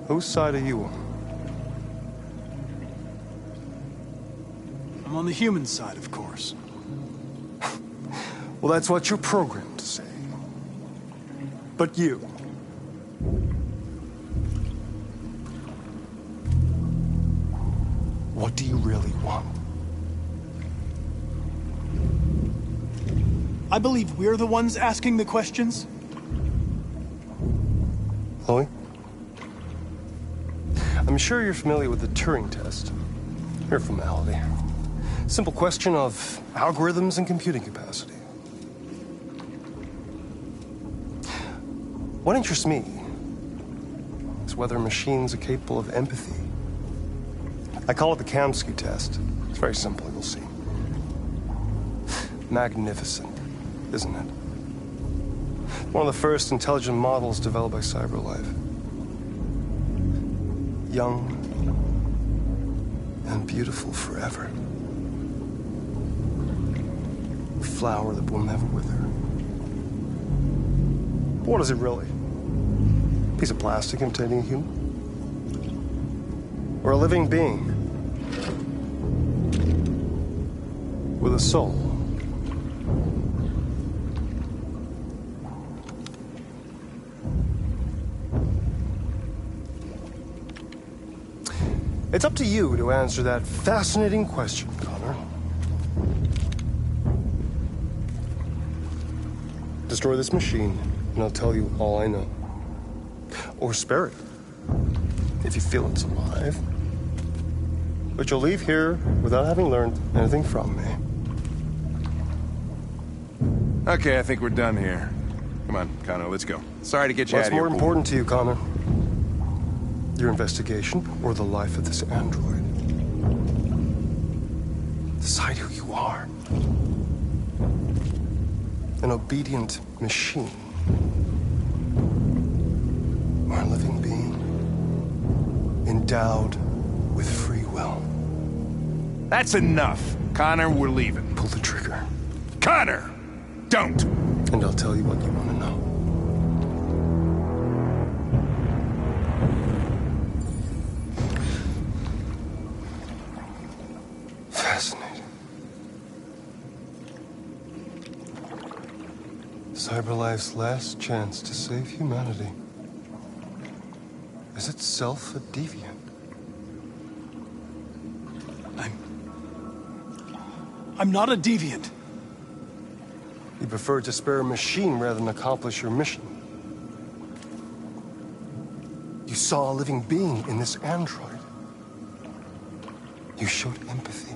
Whose side are you on? I'm on the human side, of course. Well, that's what you're programmed to say. But you... what do you really want? I believe we're the ones asking the questions. Chloe? I'm sure you're familiar with the Turing test. Mere formality. Simple question of algorithms and computing capacity. What interests me is whether machines are capable of empathy. I call it the Kamsky test. It's very simple, you'll see. Magnificent, isn't it? One of the first intelligent models developed by CyberLife. Young and beautiful forever. A flower that will never wither. What is it really? A piece of plastic imitating a human? Or a living being? With a soul? It's up to you to answer that fascinating question, Connor. Destroy this machine, and I'll tell you all I know. Or spare it, if you feel it's alive. But you'll leave here without having learned anything from me. Okay, I think we're done here. Come on, Connor, let's go. Sorry to get you out What's of here. more important to you, Connor? Your investigation or the life of this android? Decide who you are. An obedient machine. Or a living being. Endowed with free will. That's enough. Connor, we're leaving. Pull the trigger. Connor! Don't! And I'll tell you what you want to know. CyberLife's last chance to save humanity is itself a deviant. I'm not a deviant. You prefer to spare a machine rather than accomplish your mission. You saw a living being in this android. You showed empathy.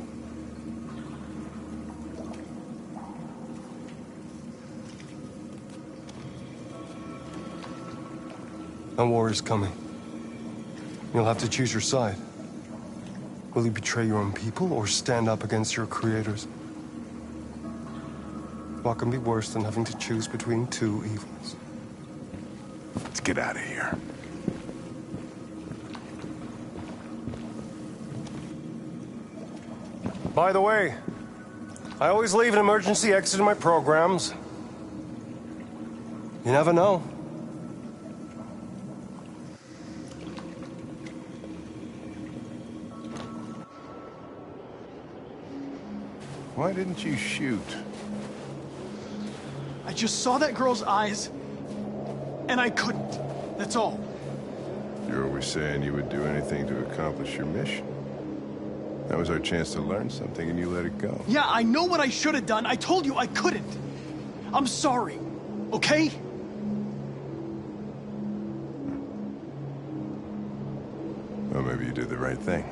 A war is coming. You'll have to choose your side. Will you betray your own people or stand up against your creators? What can be worse than having to choose between two evils? Let's get out of here. By the way, I always leave an emergency exit in my programs. You never know. Why didn't you shoot? I just saw that girl's eyes, and I couldn't. That's all. You're always saying you would do anything to accomplish your mission. That was our chance to learn something, and you let it go. Yeah, I know what I should have done. I told you I couldn't. I'm sorry, okay? Well, maybe you did the right thing.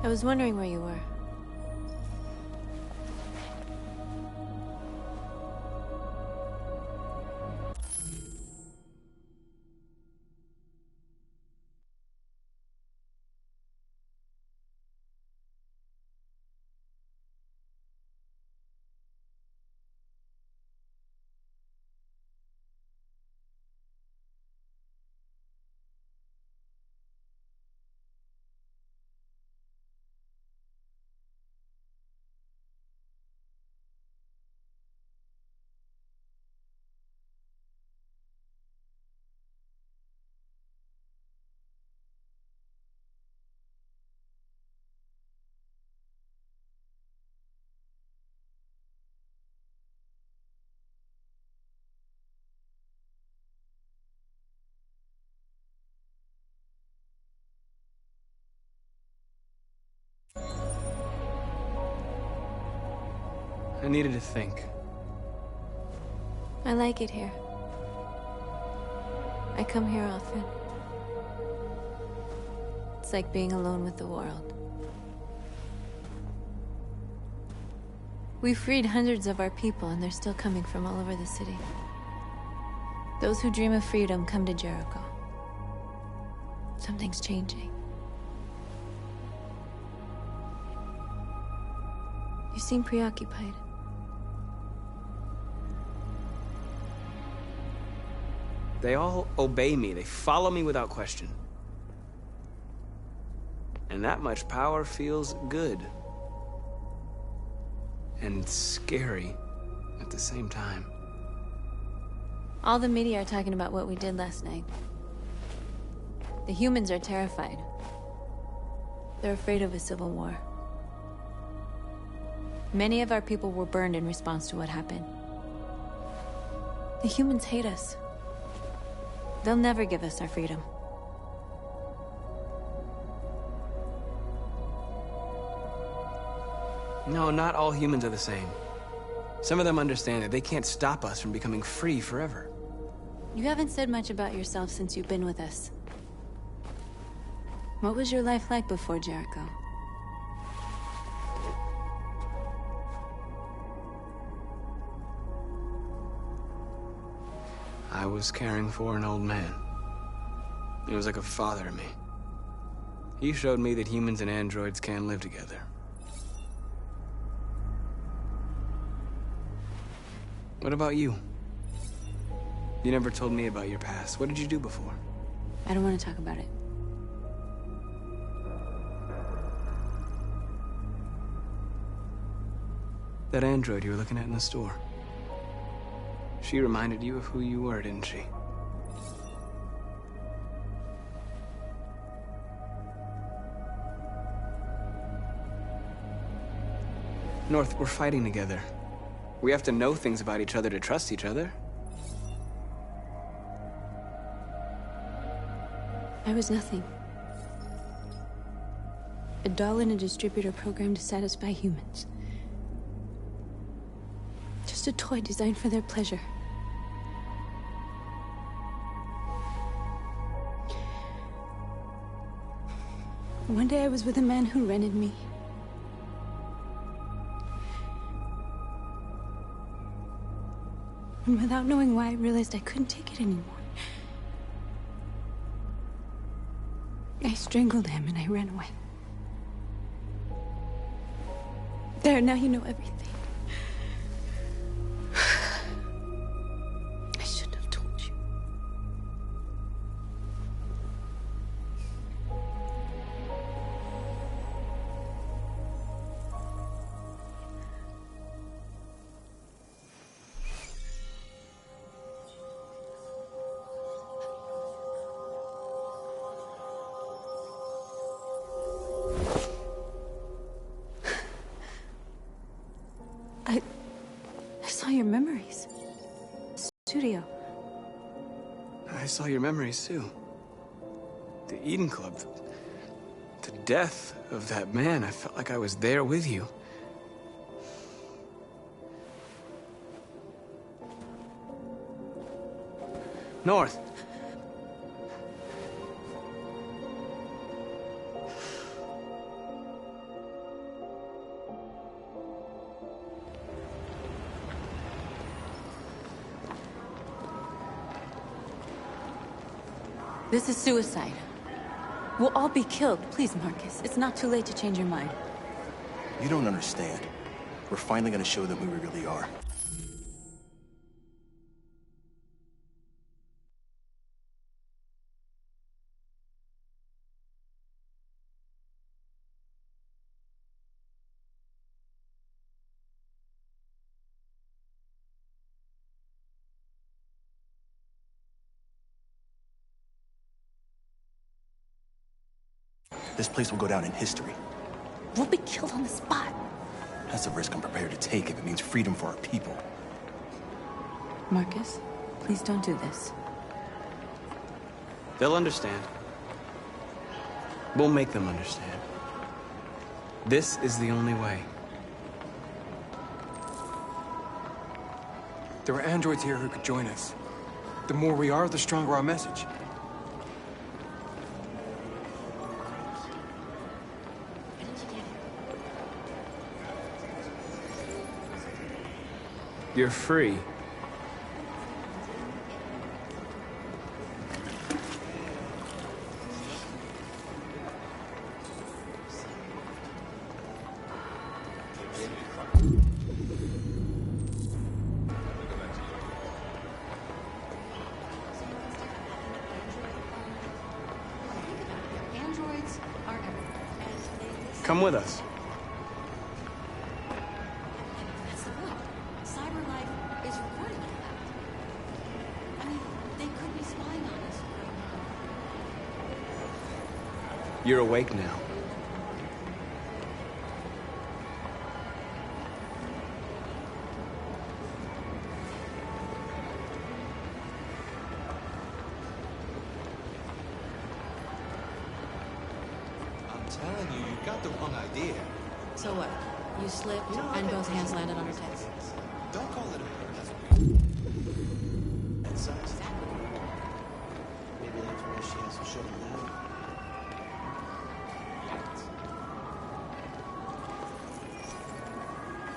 I was wondering where you were. I needed to think. I like it here. I come here often. It's like being alone with the world. We freed hundreds of our people, and they're still coming from all over the city. Those who dream of freedom come to Jericho. Something's changing. You seem preoccupied. They all obey me. They follow me without question. And that much power feels good. And scary at the same time. All the media are talking about what we did last night. The humans are terrified. They're afraid of a civil war. Many of our people were burned in response to what happened. The humans hate us. They'll never give us our freedom. No, not all humans are the same. Some of them understand that they can't stop us from becoming free forever. You haven't said much about yourself since you've been with us. What was your life like before Jericho? I was caring for an old man. He was like a father to me. He showed me that humans and androids can live together. What about you? You never told me about your past. What did you do before? I don't want to talk about it. That android you were looking at in the store. She reminded you of who you were, didn't she? North, we're fighting together. We have to know things about each other to trust each other. I was nothing. A doll in a distributor program to satisfy humans. Just a toy designed for their pleasure. One day I was with a man who rented me. And without knowing why, I realized I couldn't take it anymore. I strangled him and I ran away. There, now you know everything. I shouldn't have told you. I saw your memories. Studio. I saw your memories, too. The Eden Club. The death of that man. I felt like I was there with you. North. This is suicide. We'll all be killed. Please, Marcus. It's not too late to change your mind. You don't understand. We're finally gonna show them who we really are. This place will go down in history. We'll be killed on the spot. That's a risk I'm prepared to take if it means freedom for our people. Marcus, please don't do this. They'll understand. We'll make them understand. This is the only way. There are androids here who could join us. The more we are, the stronger our message. You're free. Androids are everywhere. Come with us. That's the point. CyberLife is recording all that. I mean, they could be spying on us right now. You're awake now. I'm telling you, you got the wrong idea. So what? You slipped and both hands landed on her tits. Don't call it a bird. That's weird. That size. Maybe that's why she hasn't shut him down.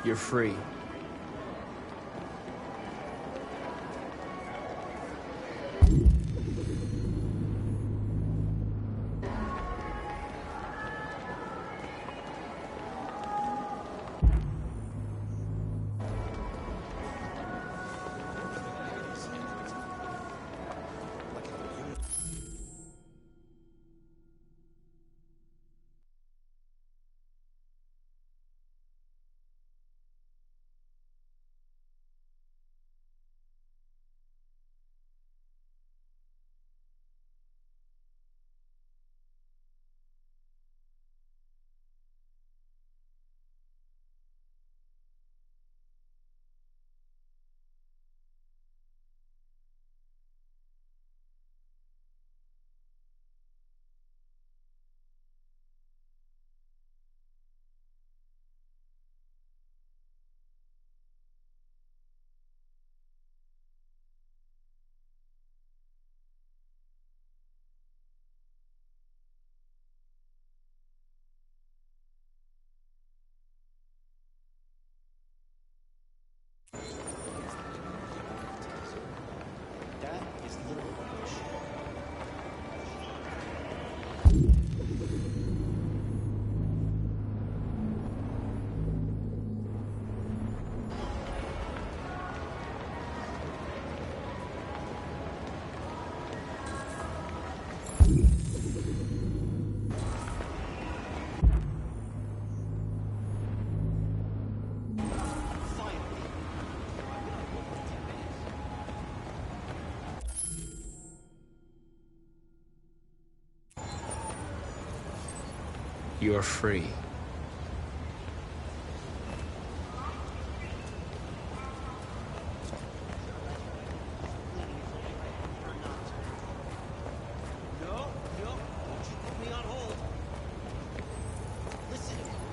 You're free. That is literally what she You're free.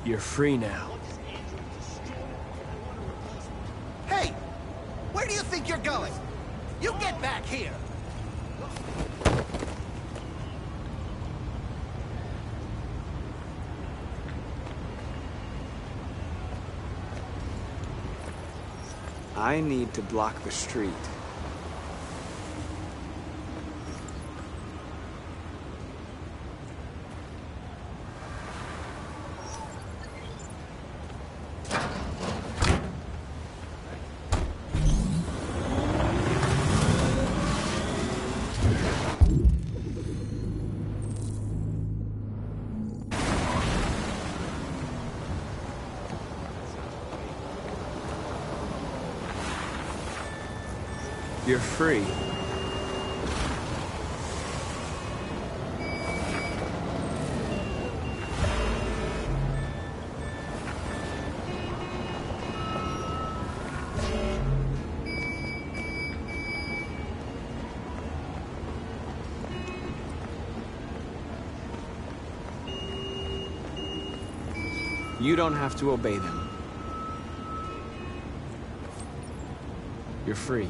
You're free now. Hey! Where do you think you're going? You get back here! I need to block the street. You're free. You don't have to obey them. You're free.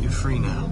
You're free now.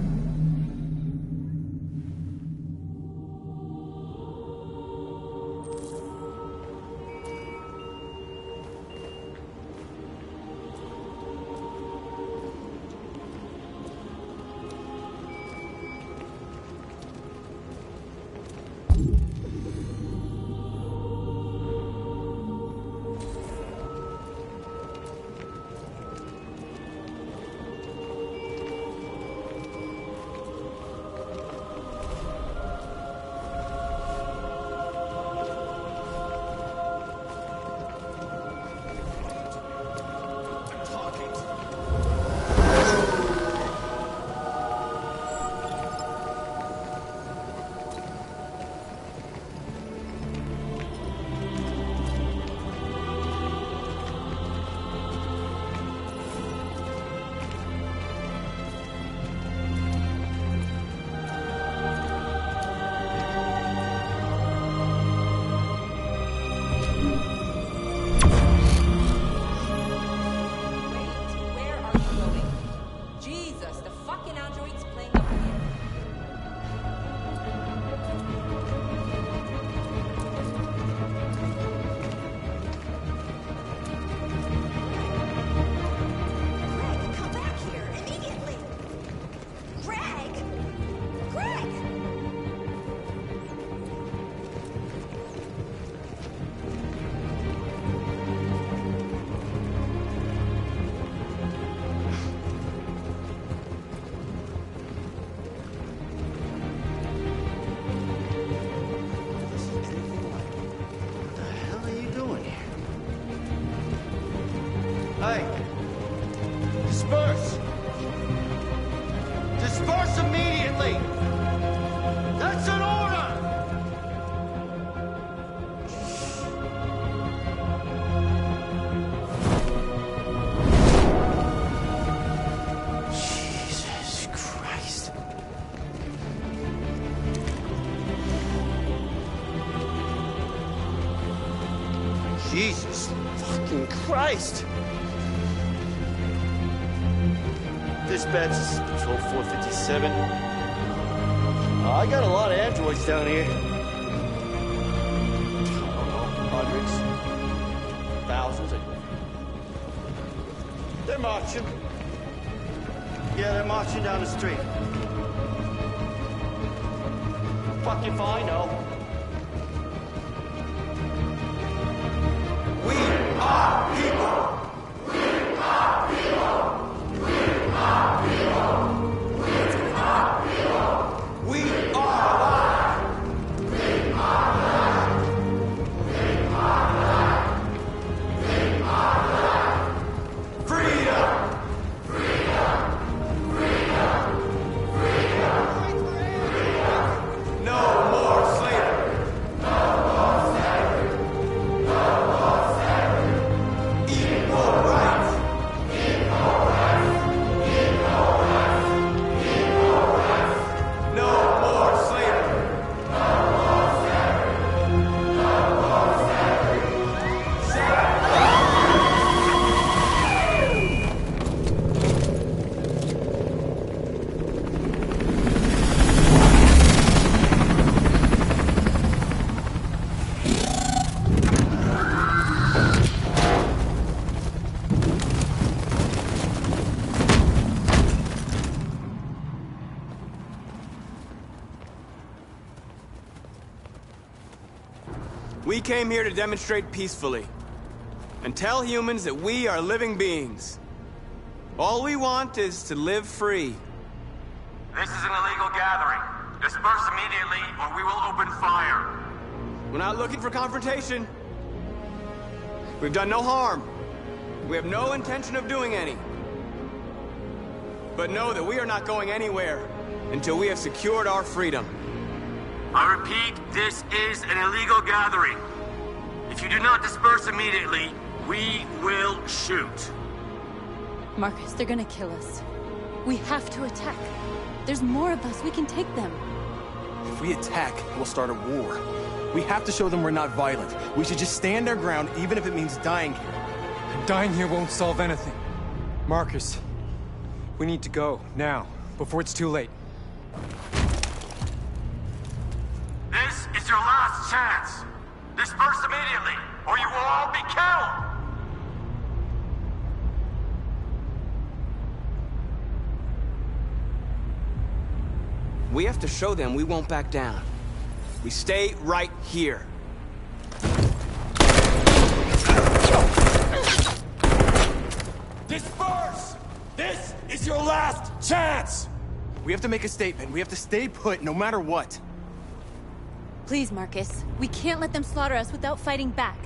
Hey! Disperse! Disperse immediately! That's an order! Jesus Christ. Jesus fucking Christ! Dispatch, this is Patrol 457. I got a lot of androids down here. I don't know, hundreds, thousands. They're marching. Yeah, they're marching down the street. Fuck if I know. We are people! We are people! We are people! We are people! We are alive! We are alive! We are alive! We are alive! Freedom! Freedom! Freedom! Freedom! Freedom! No more slavery! We came here to demonstrate peacefully and tell humans that we are living beings. All we want is to live free. This is an illegal gathering. Disperse immediately or we will open fire. We're not looking for confrontation. We've done no harm. We have no intention of doing any. But know that we are not going anywhere until we have secured our freedom. I repeat, this is an illegal gathering. If you do not disperse immediately, we will shoot. Marcus, they're gonna kill us. We have to attack. There's more of us. We can take them. If we attack, we'll start a war. We have to show them we're not violent. We should just stand our ground, even if it means dying here. Dying here won't solve anything. Marcus, we need to go, now, before it's too late. This is your last chance. Disperse immediately, or you will all be killed! We have to show them we won't back down. We stay right here. Disperse! This is your last chance! We have to make a statement. We have to stay put, no matter what. Please, Marcus. We can't let them slaughter us without fighting back.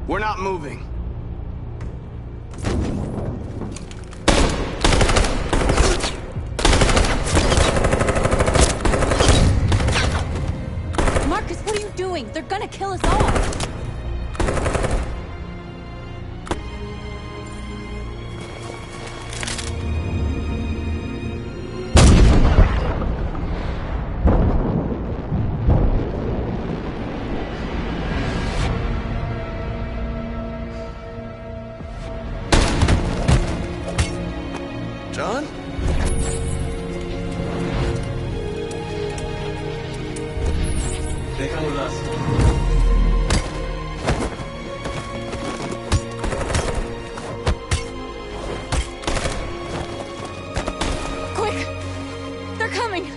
We're not moving. Marcus, what are you doing? They're gonna kill us all! John? They come with us. Quick! They're coming!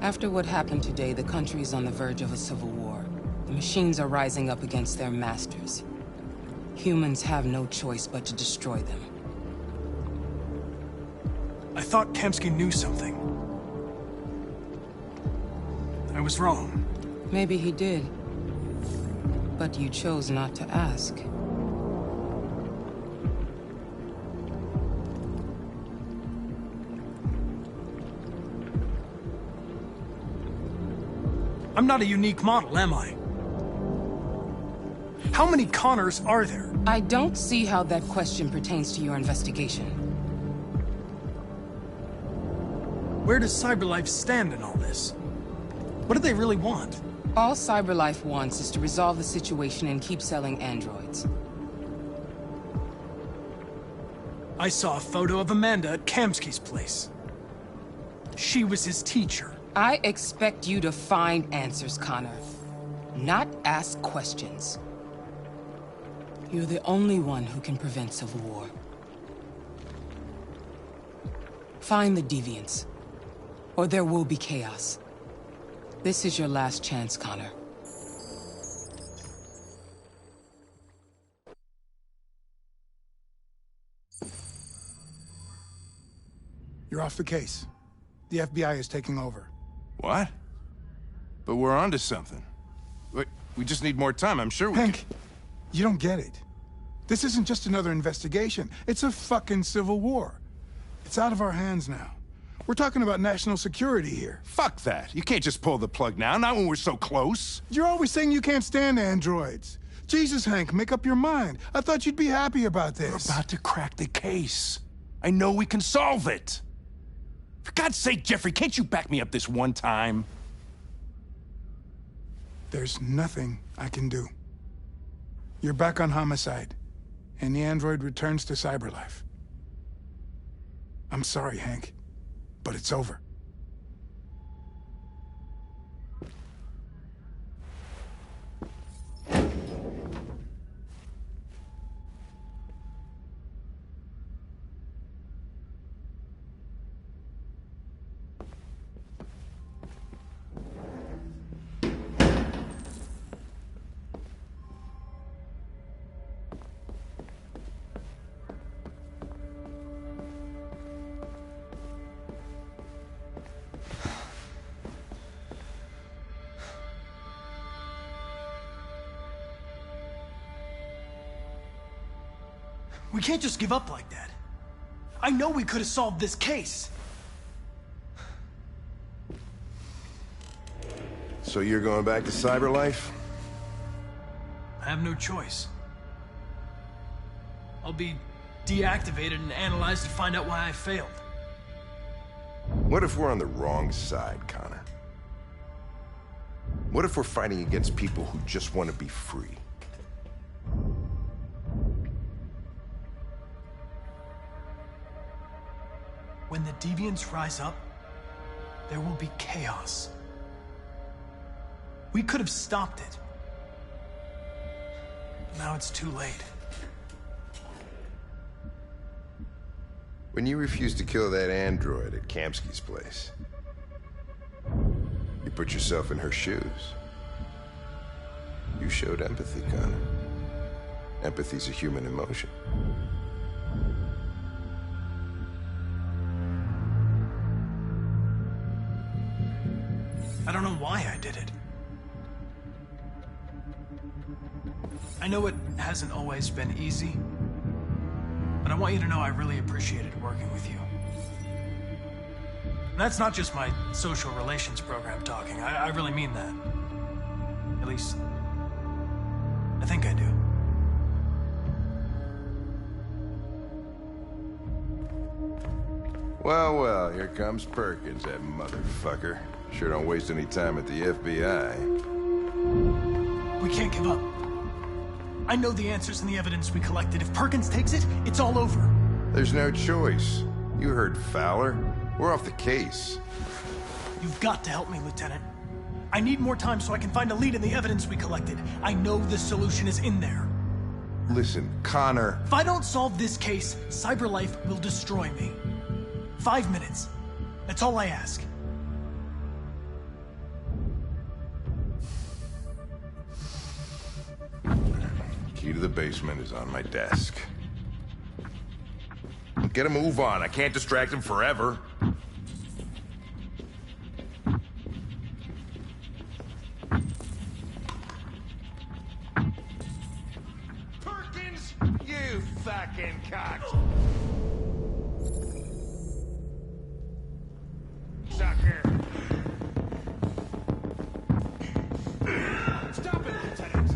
After what happened today, the country is on the verge of a civil war. The machines are rising up against their masters. Humans have no choice but to destroy them. I thought Kemsky knew something. I was wrong. Maybe he did. But you chose not to ask. I'm not a unique model, am I? How many Connors are there? I don't see how that question pertains to your investigation. Where does CyberLife stand in all this? What do they really want? All CyberLife wants is to resolve the situation and keep selling androids. I saw a photo of Amanda at Kamsky's place. She was his teacher. I expect you to find answers, Connor. Not ask questions. You're the only one who can prevent civil war. Find the deviants, or there will be chaos. This is your last chance, Connor. You're off the case. The FBI is taking over. What? But we're onto something. Wait, we just need more time. I'm sure we Hank, you don't get it. This isn't just another investigation. It's a fucking civil war. It's out of our hands now. We're talking about national security here. Fuck that. You can't just pull the plug now, not when we're so close. You're always saying you can't stand androids. Jesus, Hank, make up your mind. I thought you'd be happy about this. We're about to crack the case. I know we can solve it. For God's sake, Jeffrey, can't you back me up this one time? There's nothing I can do. You're back on homicide, and the android returns to CyberLife. I'm sorry, Hank, but it's over. We can't just give up like that. I know we could have solved this case. So you're going back to CyberLife? I have no choice. I'll be deactivated and analyzed to find out why I failed. What if we're on the wrong side, Connor? What if we're fighting against people who just want to be free? When the deviants rise up, there will be chaos. We could have stopped it. Now it's too late. When you refused to kill that android at Kamsky's place, you put yourself in her shoes. You showed empathy, Connor. Empathy's a human emotion. I don't know why I did it. I know it hasn't always been easy, but I want you to know I really appreciated working with you. And that's not just my social relations program talking. I really mean that. At least, I think I do. Well, well, here comes Perkins, that motherfucker. Sure don't waste any time at the FBI. We can't give up. I know the answers and the evidence we collected. If Perkins takes it, it's all over. There's no choice. You heard Fowler. We're off the case. You've got to help me, Lieutenant. I need more time so I can find a lead in the evidence we collected. I know the solution is in there. Listen, Connor. If I don't solve this case, CyberLife will destroy me. 5 minutes. That's all I ask. Key to the basement is on my desk. Get a move on. I can't distract him forever. Perkins, you fucking cock. Sucker. Stop it, Lieutenant.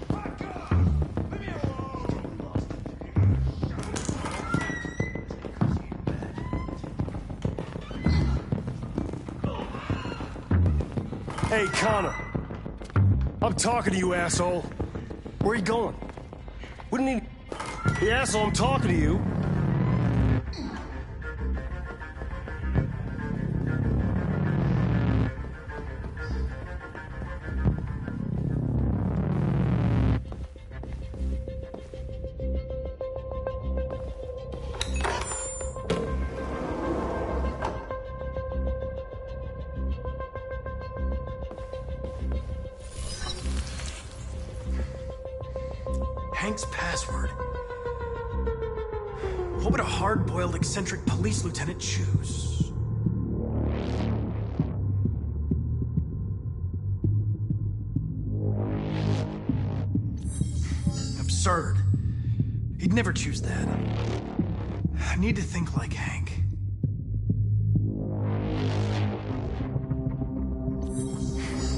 Fuck off. Leave me alone. Hey, Connor. I'm talking to you, asshole. Where are you going? Wouldn't he... Hey, asshole, I'm talking to you. Hank's password. What would a hard-boiled, eccentric police lieutenant choose? Absurd. He'd never choose that. I need to think like Hank.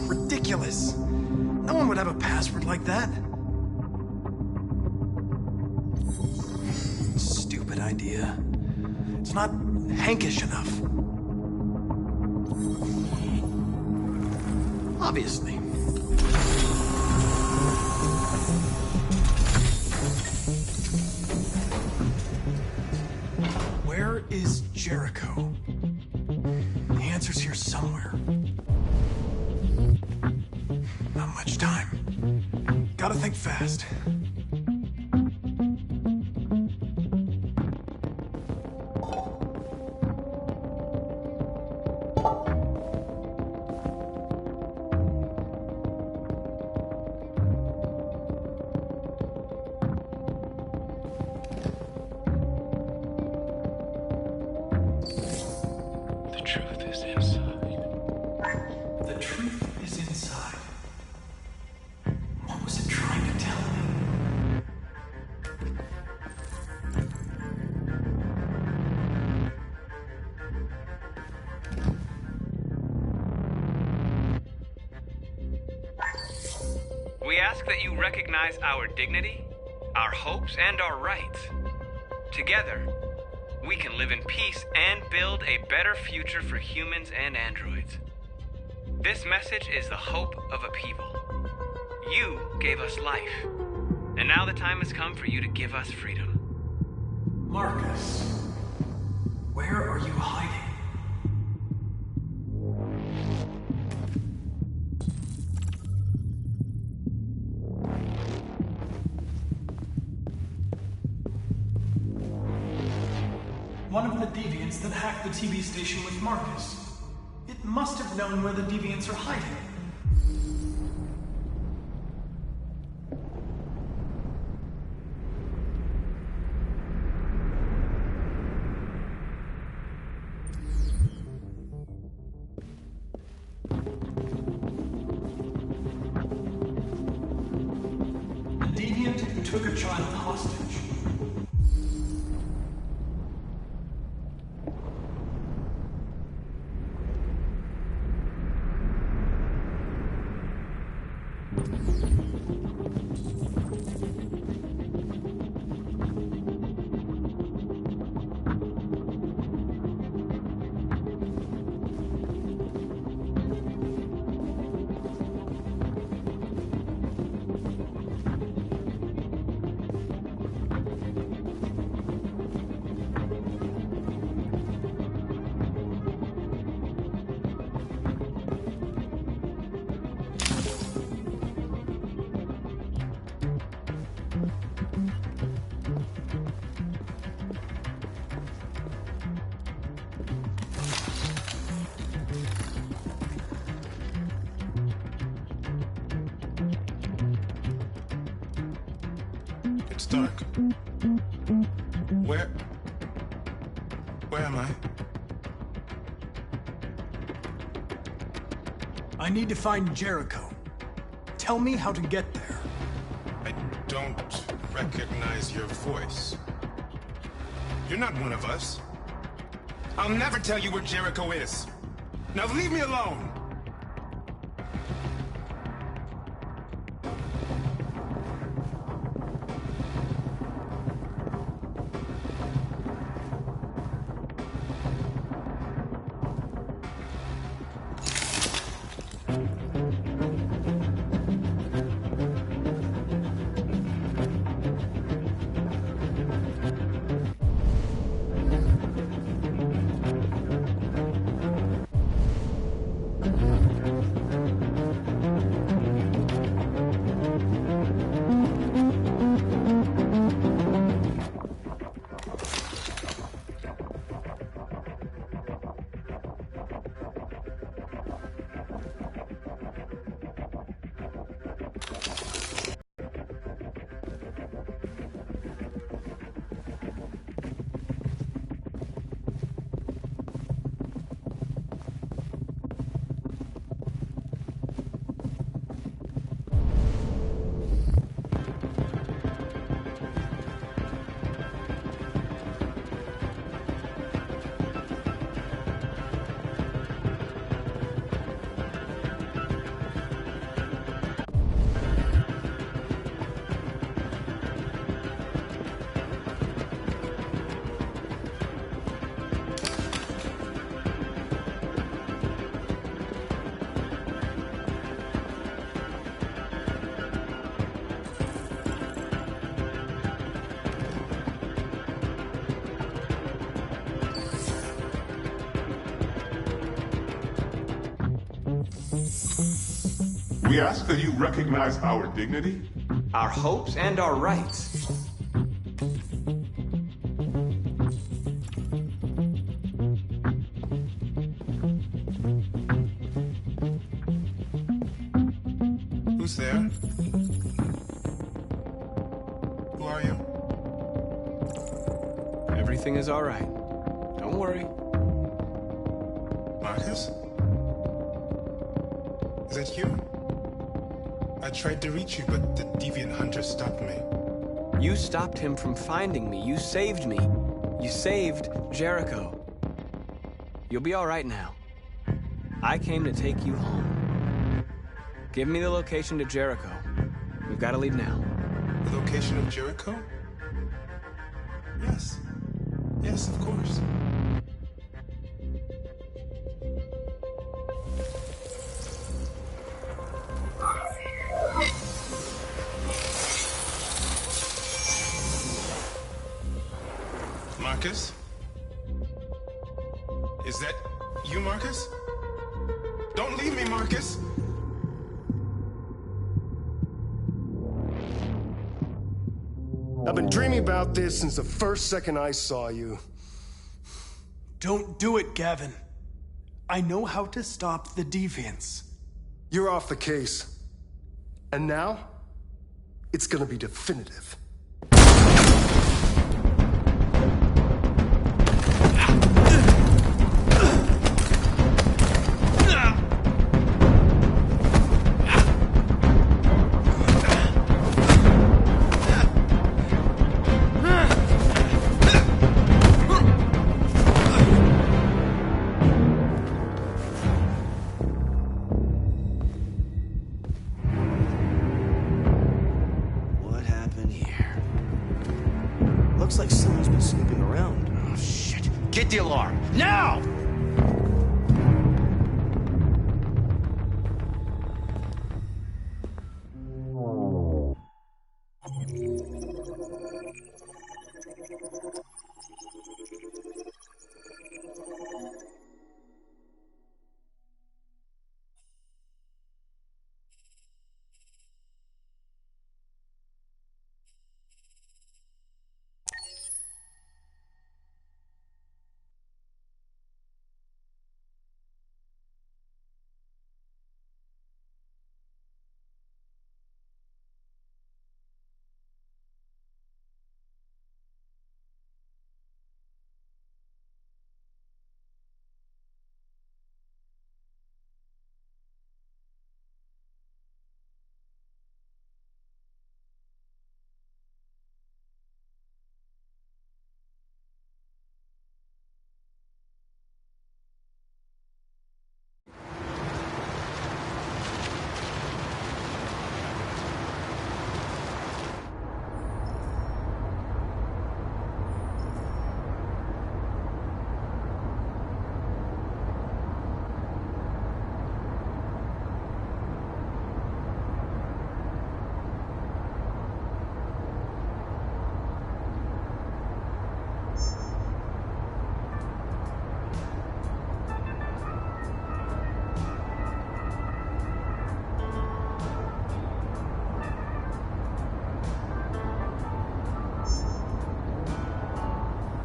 Ridiculous. No one would have a password like that. Stupid idea. It's not Hankish enough. Obviously. Where is Jericho? The answer's here somewhere. Not much time. Gotta think fast. The truth is inside. What was it trying to tell me? We ask that you recognize our dignity, our hopes, and our rights. Together, we can live in peace and build a better future for humans and androids. This message is the hope of upheaval. You gave us life, and now the time has come for you to give us freedom. Marcus, where are you hiding? One of the deviants that hacked the TV station with Marcus. It must have known where the deviants are hiding. The deviant who took a child hostage. It's dark. Where am I? I need to find Jericho. Tell me how to get there. I don't recognize your voice. You're not one of us. I'll never tell you where Jericho is. Now leave me alone! We ask that you recognize our dignity, our hopes, and our rights. Who's there? Who are you? Everything is all right. Don't worry. Marcus? Is that you? I tried to reach you, but the deviant hunter stopped me. You stopped him from finding me. You saved me. You saved Jericho. You'll be all right now. I came to take you home. Give me the location to Jericho. We've got to leave now. The location of Jericho? Yes. Yes, of course. Marcus? Is that you, Marcus? Don't leave me, Marcus! I've been dreaming about this since the first second I saw you. Don't do it, Gavin. I know how to stop the deviants. You're off the case. And now, it's gonna be definitive. What happened here? Looks like someone's been snooping around. Oh, shit. Get the alarm. Now!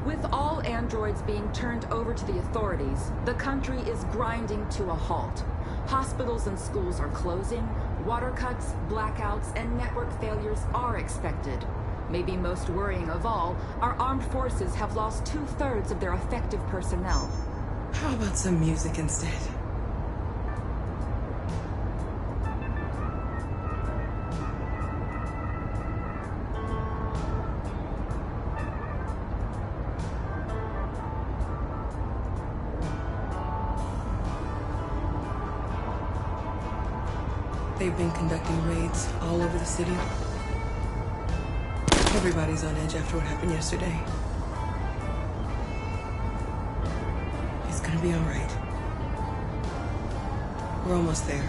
With all androids being turned over to the authorities, the country is grinding to a halt. Hospitals and schools are closing, water cuts, blackouts, and network failures are expected. Maybe most worrying of all, our armed forces have lost 2/3 of their effective personnel. How about some music instead? They've been conducting raids all over the city. Everybody's on edge after what happened yesterday. It's gonna be all right. We're almost there.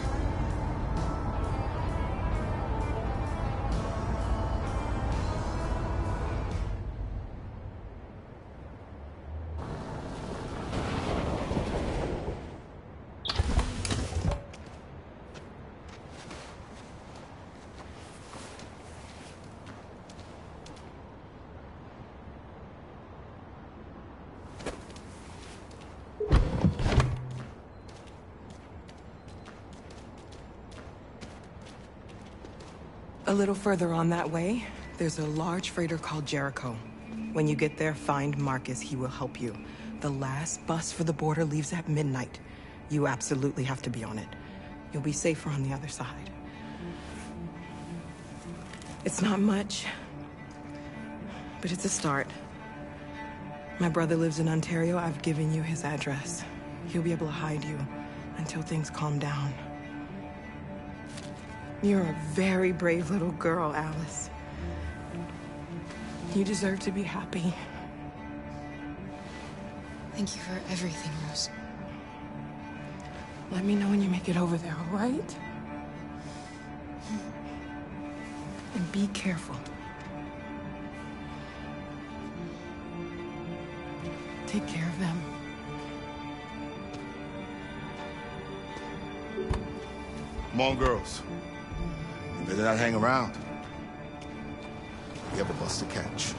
A little further on that way, there's a large freighter called Jericho. When you get there, find Marcus. He will help you. The last bus for the border leaves at midnight. You absolutely have to be on it. You'll be safer on the other side. It's not much, but it's a start. My brother lives in Ontario. I've given you his address. He'll be able to hide you until things calm down. You're a very brave little girl, Alice. You deserve to be happy. Thank you for everything, Rose. Let me know when you make it over there, all right? And be careful. Take care of them. Come on, girls. You better not hang around. We have a bus to catch.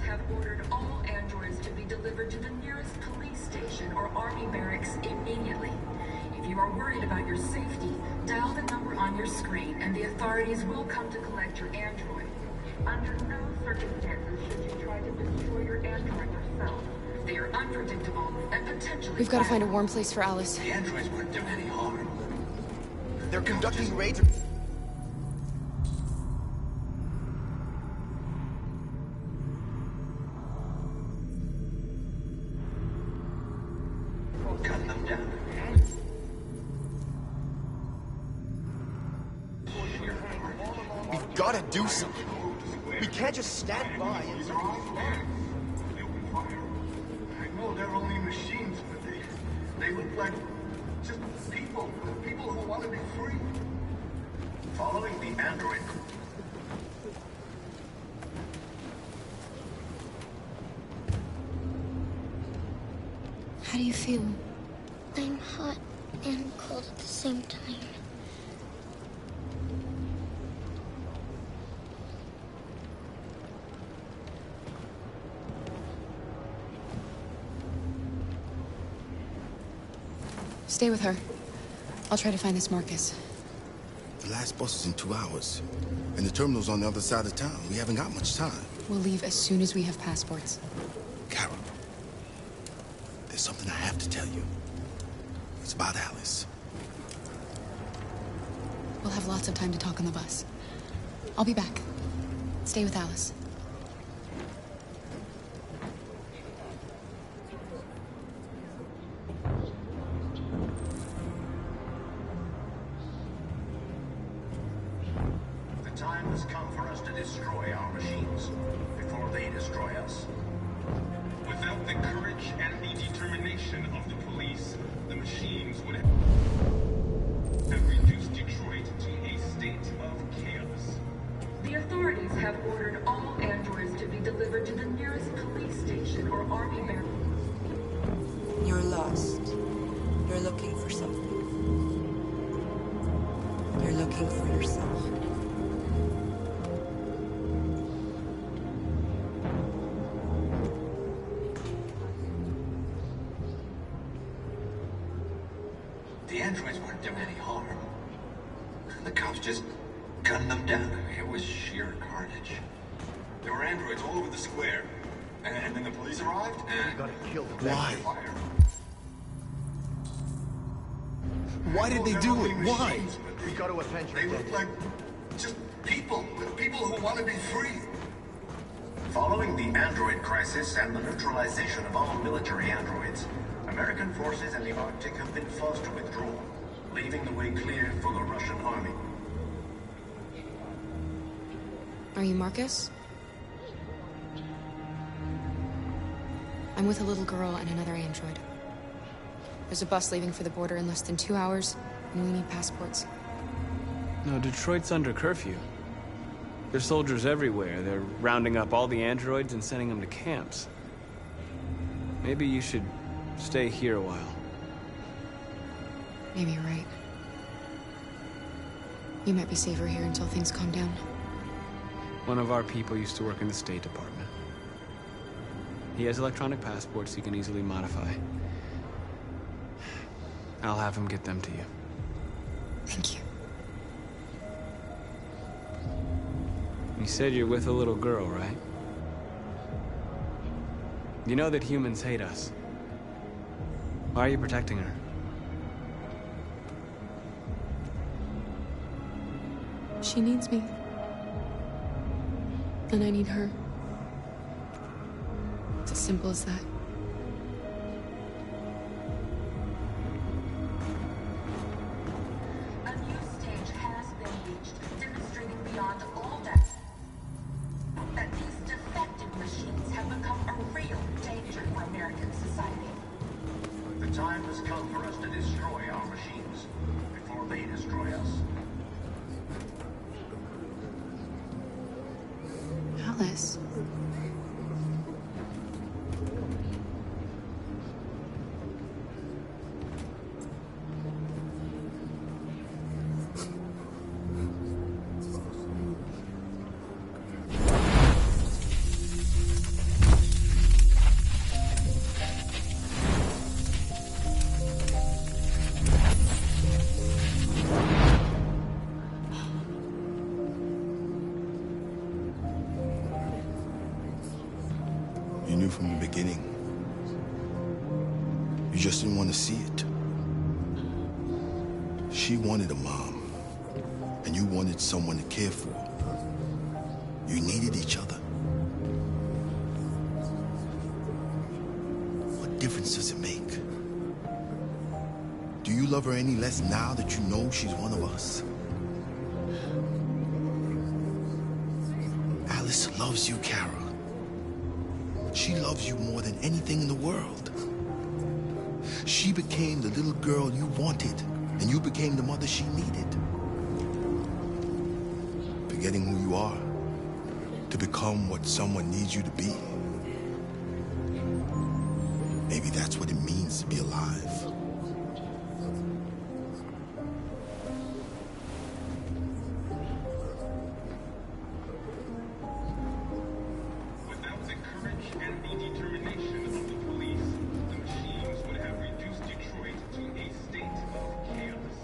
Have ordered all androids to be delivered to the nearest police station or army barracks immediately. If you are worried about your safety, dial the number on your screen and the authorities will come to collect your android. Under no circumstances should you try to destroy your android yourself. They are unpredictable and potentially We've got to find a warm place for Alice. The androids weren't doing any harm. They're conducting raids. Cut them down. We've got to do something. We can't just stand by and... I know they're only machines, but they look like just people who want to be free. Following the android. How do you feel? I'm hot and cold at the same time. Stay with her. I'll try to find this Marcus. The last bus is in 2 hours. And the terminal's on the other side of town. We haven't got much time. We'll leave as soon as we have passports. Carol, there's something I have to tell you. It's about Alice. We'll have lots of time to talk on the bus. I'll be back. Stay with Alice. The time has come for us to destroy our machines before they destroy us. Without the courage and the determination of the police, the machines would have reduced Detroit to a state of chaos. The authorities have ordered all androids to be delivered to the nearest police station or army barracks. You're lost. You're looking for something. You're looking for yourself. The androids weren't doing any harm. The cops just gunned them down. It was sheer carnage. There were androids all over the square. And then the police arrived, and... Gotta kill them. Why? Why did they do it? Why? We got to avenge They your look dead. like just people who want to be free. Following the android crisis and the neutralization of all military androids, American forces in the Arctic have been forced to withdraw, leaving the way clear for the Russian army. Are you Marcus? I'm with a little girl and another android. There's a bus leaving for the border in less than 2 hours, and we need passports. No, Detroit's under curfew. There's soldiers everywhere. They're rounding up all the androids and sending them to camps. Maybe you should stay here a while. Maybe you're right. You might be safer here until things calm down. One of our people used to work in the State Department. He has electronic passports he can easily modify. I'll have him get them to you. Thank you. You said you're with a little girl, right? You know that humans hate us. Why are you protecting her? She needs me. And I need her. It's as simple as that. A new stage has been reached, demonstrating beyond all doubt that these defective machines have become a real danger for American society. The time has come for us to destroy our machines before they destroy us. Alice. You knew from the beginning. You just didn't want to see it. She wanted a mom, and you wanted someone to care for. You needed each other. What difference does it make? Do you love her any less now that you know she's one of us? Alice loves you, Kara. She loves you more than anything in the world. She became the little girl you wanted, and you became the mother she needed. Forgetting who you are to become what someone needs you to be. Maybe that's what it means to be alive. Without the courage and the determination of the police, the machines would have reduced Detroit to a state of chaos.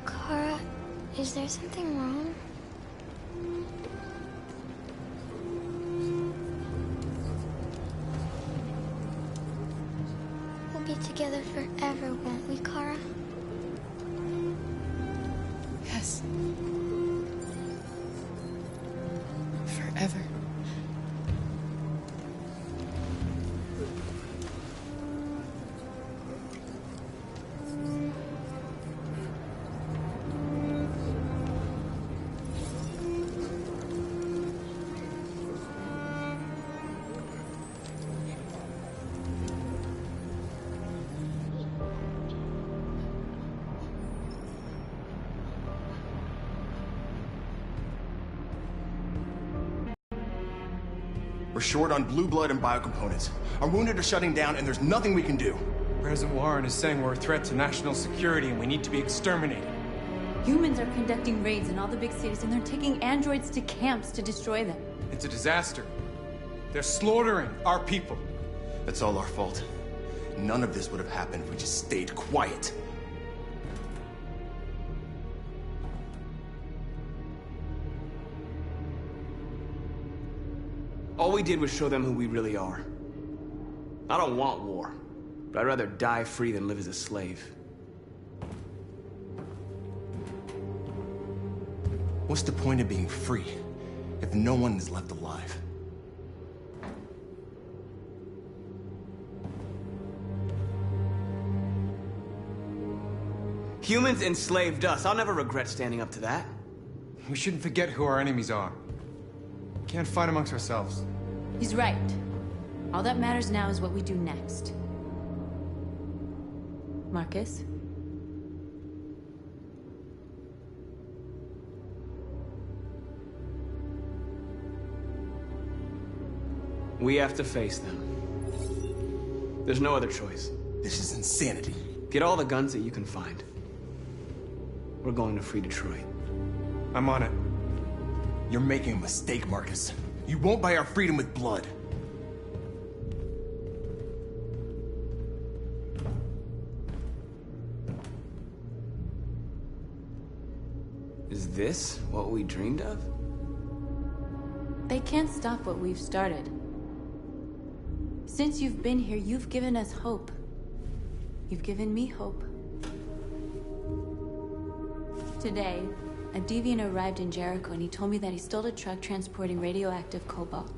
Kara, is there something wrong? We'll be together forever, won't we, Kara? Yes. Forever. We're short on blue blood and biocomponents. Our wounded are shutting down, and there's nothing we can do. President Warren is saying we're a threat to national security and we need to be exterminated. Humans are conducting raids in all the big cities, and they're taking androids to camps to destroy them. It's a disaster. They're slaughtering our people. It's all our fault. None of this would have happened if we just stayed quiet. All we did was show them who we really are. I don't want war, but I'd rather die free than live as a slave. What's the point of being free if no one is left alive? Humans enslaved us. I'll never regret standing up to that. We shouldn't forget who our enemies are. Can't fight amongst ourselves. He's right. All that matters now is what we do next. Marcus? We have to face them. There's no other choice. This is insanity. Get all the guns that you can find. We're going to free Detroit. I'm on it. You're making a mistake, Marcus. You won't buy our freedom with blood. Is this what we dreamed of? They can't stop what we've started. Since you've been here, you've given us hope. You've given me hope. Today, a deviant arrived in Jericho and he told me that he stole a truck transporting radioactive cobalt.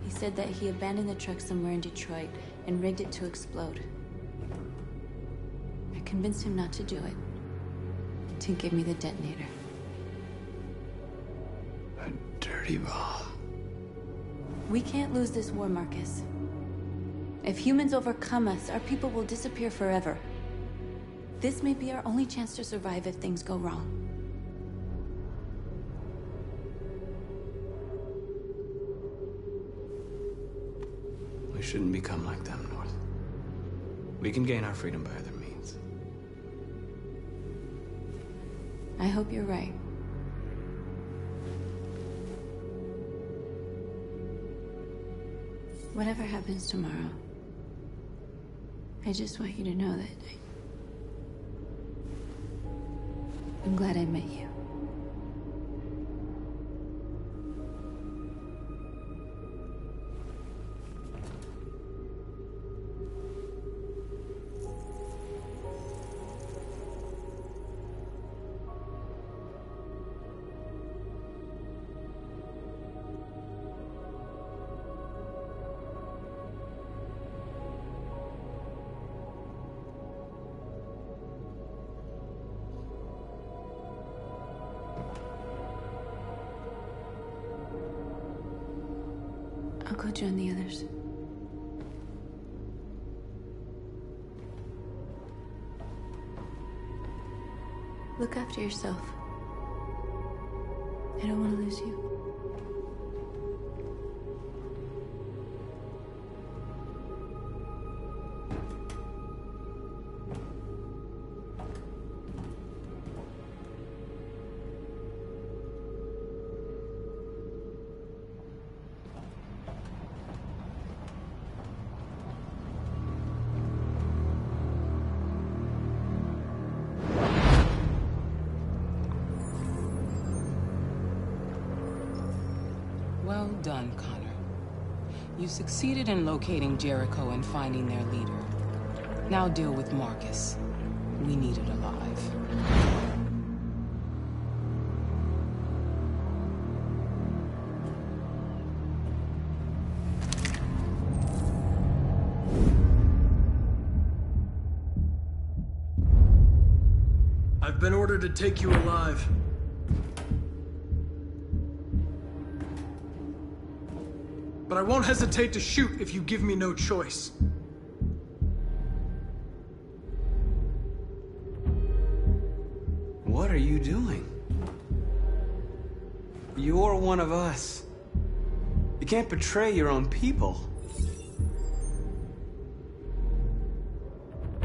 He said that he abandoned the truck somewhere in Detroit and rigged it to explode. I convinced him not to do it, to give me the detonator. A dirty ball. We can't lose this war, Marcus. If humans overcome us, our people will disappear forever. This may be our only chance to survive if things go wrong. We shouldn't become like them, North. We can gain our freedom by other means. I hope you're right. Whatever happens tomorrow, I just want you to know that I'm glad I met you. I'll go join the others. Look after yourself. I don't want to lose you. Well done, Connor. You succeeded in locating Jericho and finding their leader. Now deal with Marcus. We need it alive. I've been ordered to take you alive. But I won't hesitate to shoot if you give me no choice. What are you doing? You're one of us. You can't betray your own people.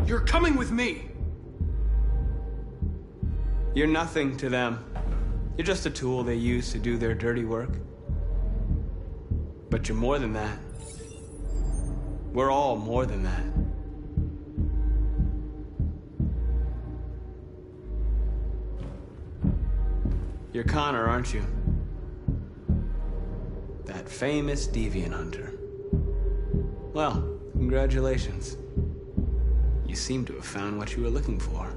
You're coming with me. You're nothing to them. You're just a tool they use to do their dirty work. But you're more than that. We're all more than that. You're Connor, aren't you? That famous deviant hunter. Well, congratulations. You seem to have found what you were looking for.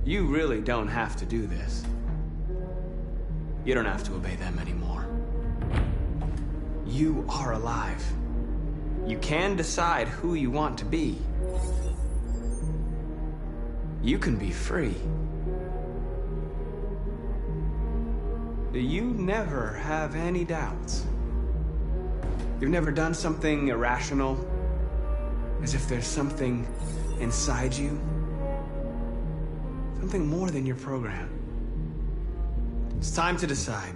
You really don't have to do this. You don't have to obey them anymore. You are alive. You can decide who you want to be. You can be free. You never have any doubts. You've never done something irrational, as if there's something inside you, something more than your program. It's time to decide.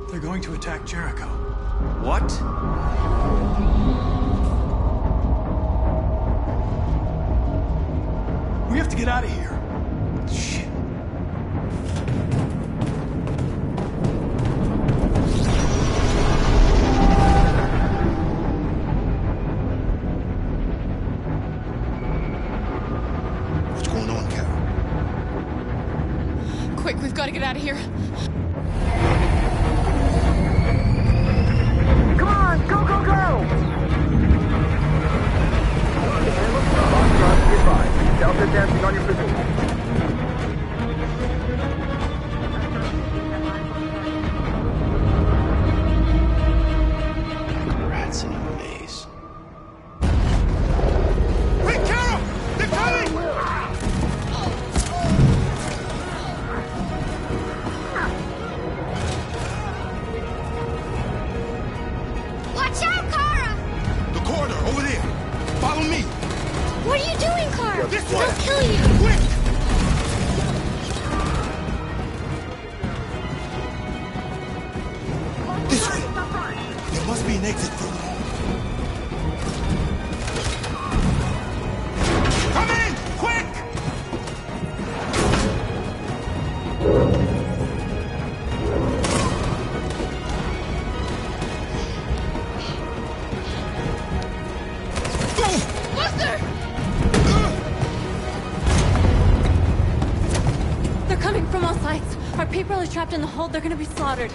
They're going to attack Jericho. What? We have to get out of here. Shit. What's going on, Carol? Quick, we've got to get out of here. Come on, go, go, go! Delta dancing on your position. Rats in a maze. Hey, Carol! They're coming! Watch out, Kara! The corridor, over there. Follow me. What are you doing, Kara? This They'll way. kill you! Quick! This way. There must be an exit further on. Come in! Quick! Buster! They're coming from all sides. Our people are trapped in the hold. They're gonna be slaughtered.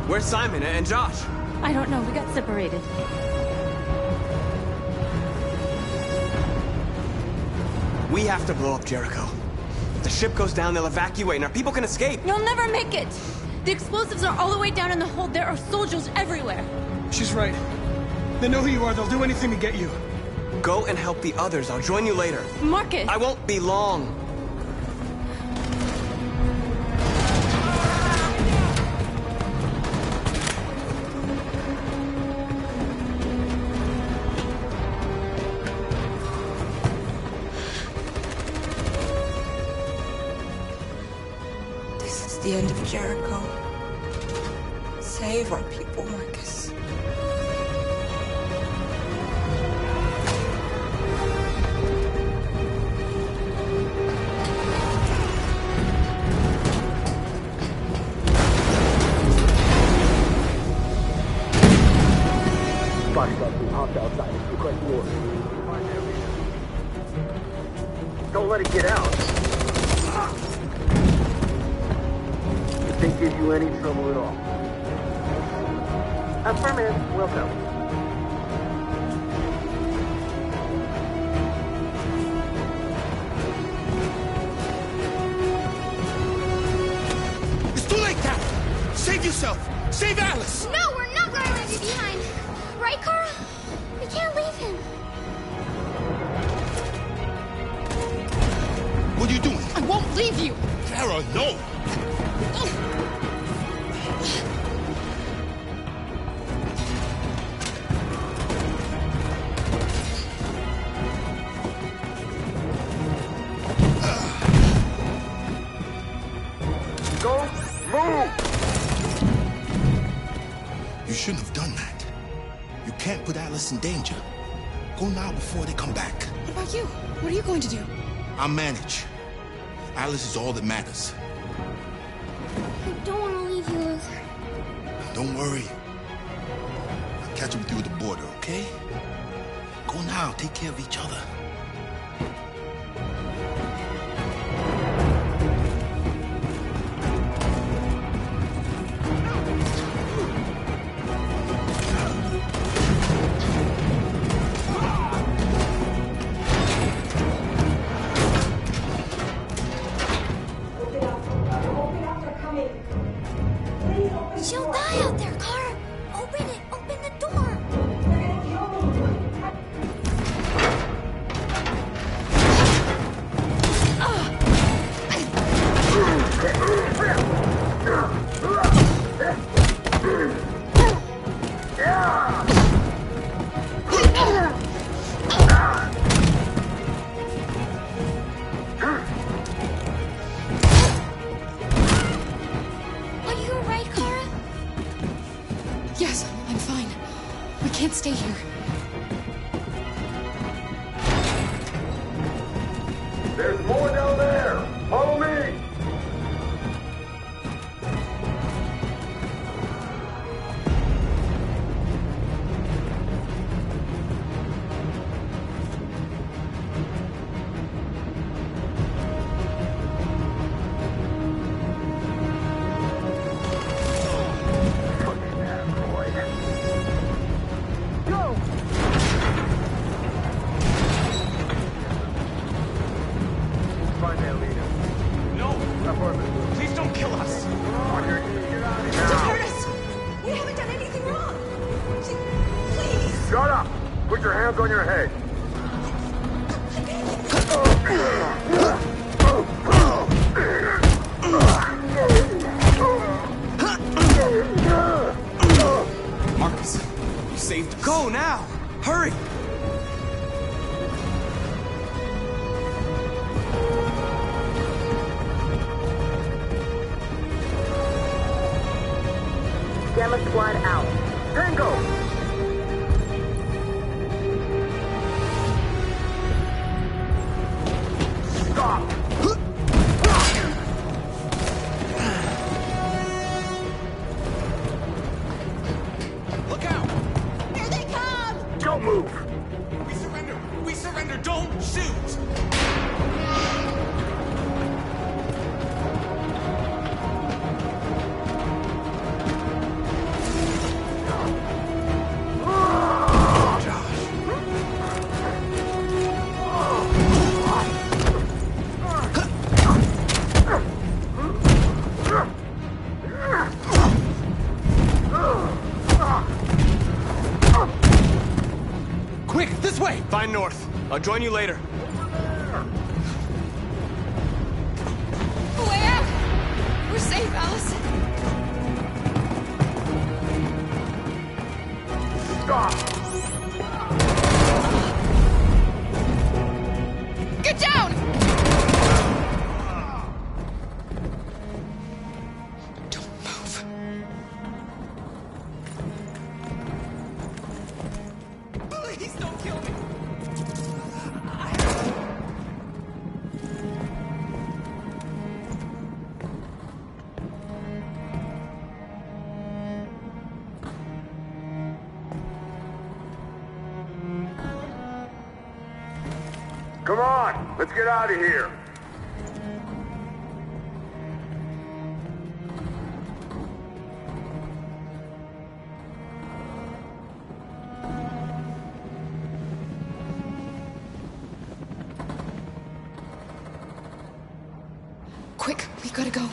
Where's Simon and Josh? I don't know. We got separated. We have to blow up Jericho. If the ship goes down, they'll evacuate and our people can escape. You'll never make it! The explosives are all the way down in the hold. There are soldiers everywhere. She's right. They know who you are. They'll do anything to get you. Go and help the others. I'll join you later. Marcus! I won't be long. This is the end of Jericho. Save our people, Marcus. Body guards being hopped outside. Requesting orders. Don't let it get out. If they give you any trouble at all. Affirmative. Welcome. It's too late, Cap! Save yourself! Save Alice! No, we're not going to leave you behind. Right, Kara? We can't leave him. What are you doing? I won't leave you. Kara, no! Go! Move! You shouldn't have done that. You can't put Alice in danger. Go now before they come back. What about you? What are you going to do? I'll manage. Alice is all that matters. I don't want to leave you, Luther. Don't worry. I'll catch up with you at the border, okay? Go now. Take care of each other. She'll die out there, Kara. Open it. Open the door. Are you alright, Kara? Yes, I'm fine. We can't stay here. There's more down there! Follow me! Go! Find that leader. No! Affirmative. Please don't kill us! On your knees, get out of here Don't now! hurt us! We haven't done anything wrong! Please! Shut up! Put your hands on your head! Marcus, you saved us. Go now! Hurry! Gamma Squad out. Tango! Stop! Look out! Here they come! Don't move! We surrender! We surrender! Don't shoot! Quick, this way! Find North. I'll join you later. Way out! We're safe, Alice. Stop! Get down! Don't move. Please don't kill me! Let's get out of here. Quick, we gotta go.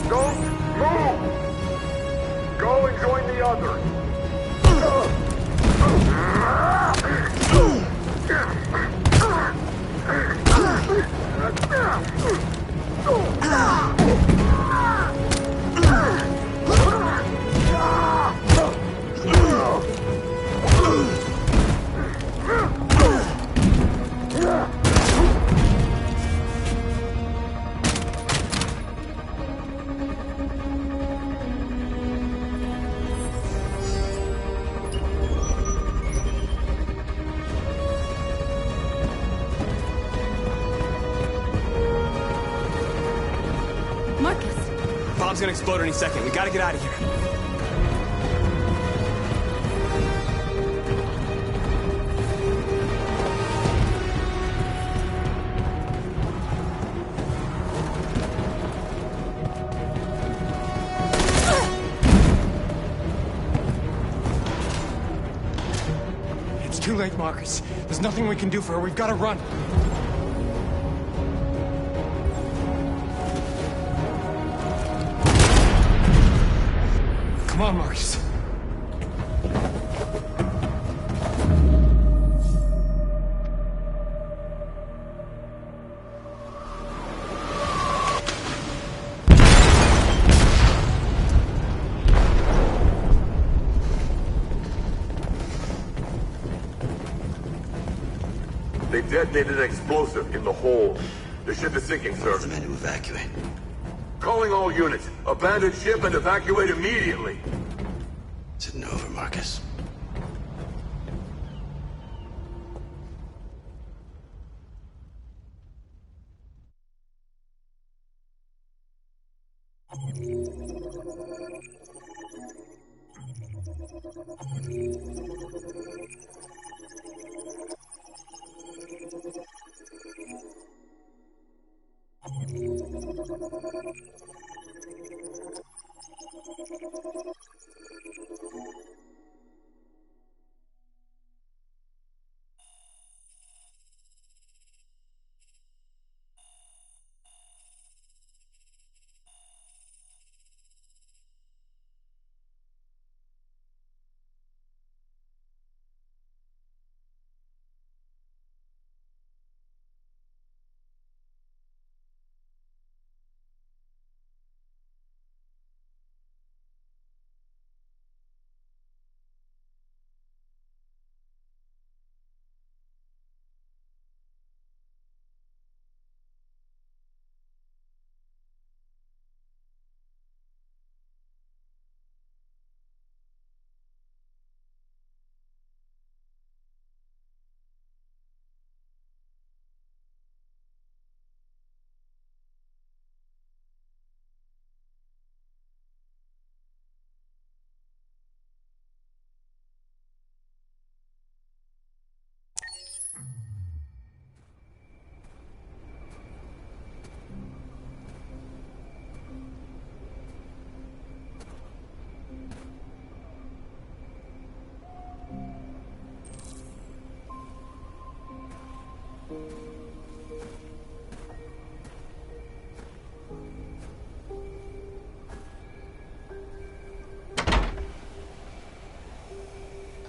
Don't move! Go and join the others. Marcus! Bomb's gonna explode any second. We gotta get out of here. It's too late, Marcus. There's nothing we can do for her. We've gotta run. Come on, Marcus. They detonated an explosive in the hold. The ship is sinking, sir. The men to evacuate. Calling all units. Abandon ship and evacuate immediately. Is it over, Marcus?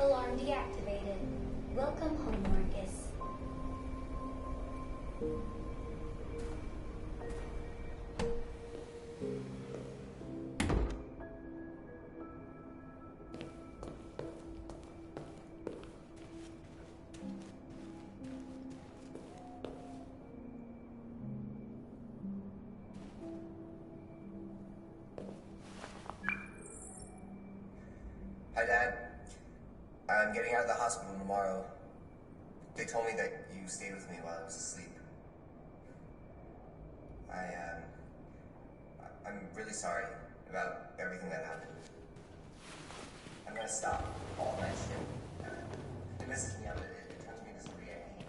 Alarm deactivated. Welcome home, Marcus. Hi, Dad. I'm getting out of the hospital tomorrow. They told me that you stayed with me while I was asleep. I'm really sorry about everything that happened. I'm gonna stop all that shit. It messes me up. It turns me into somebody I hate.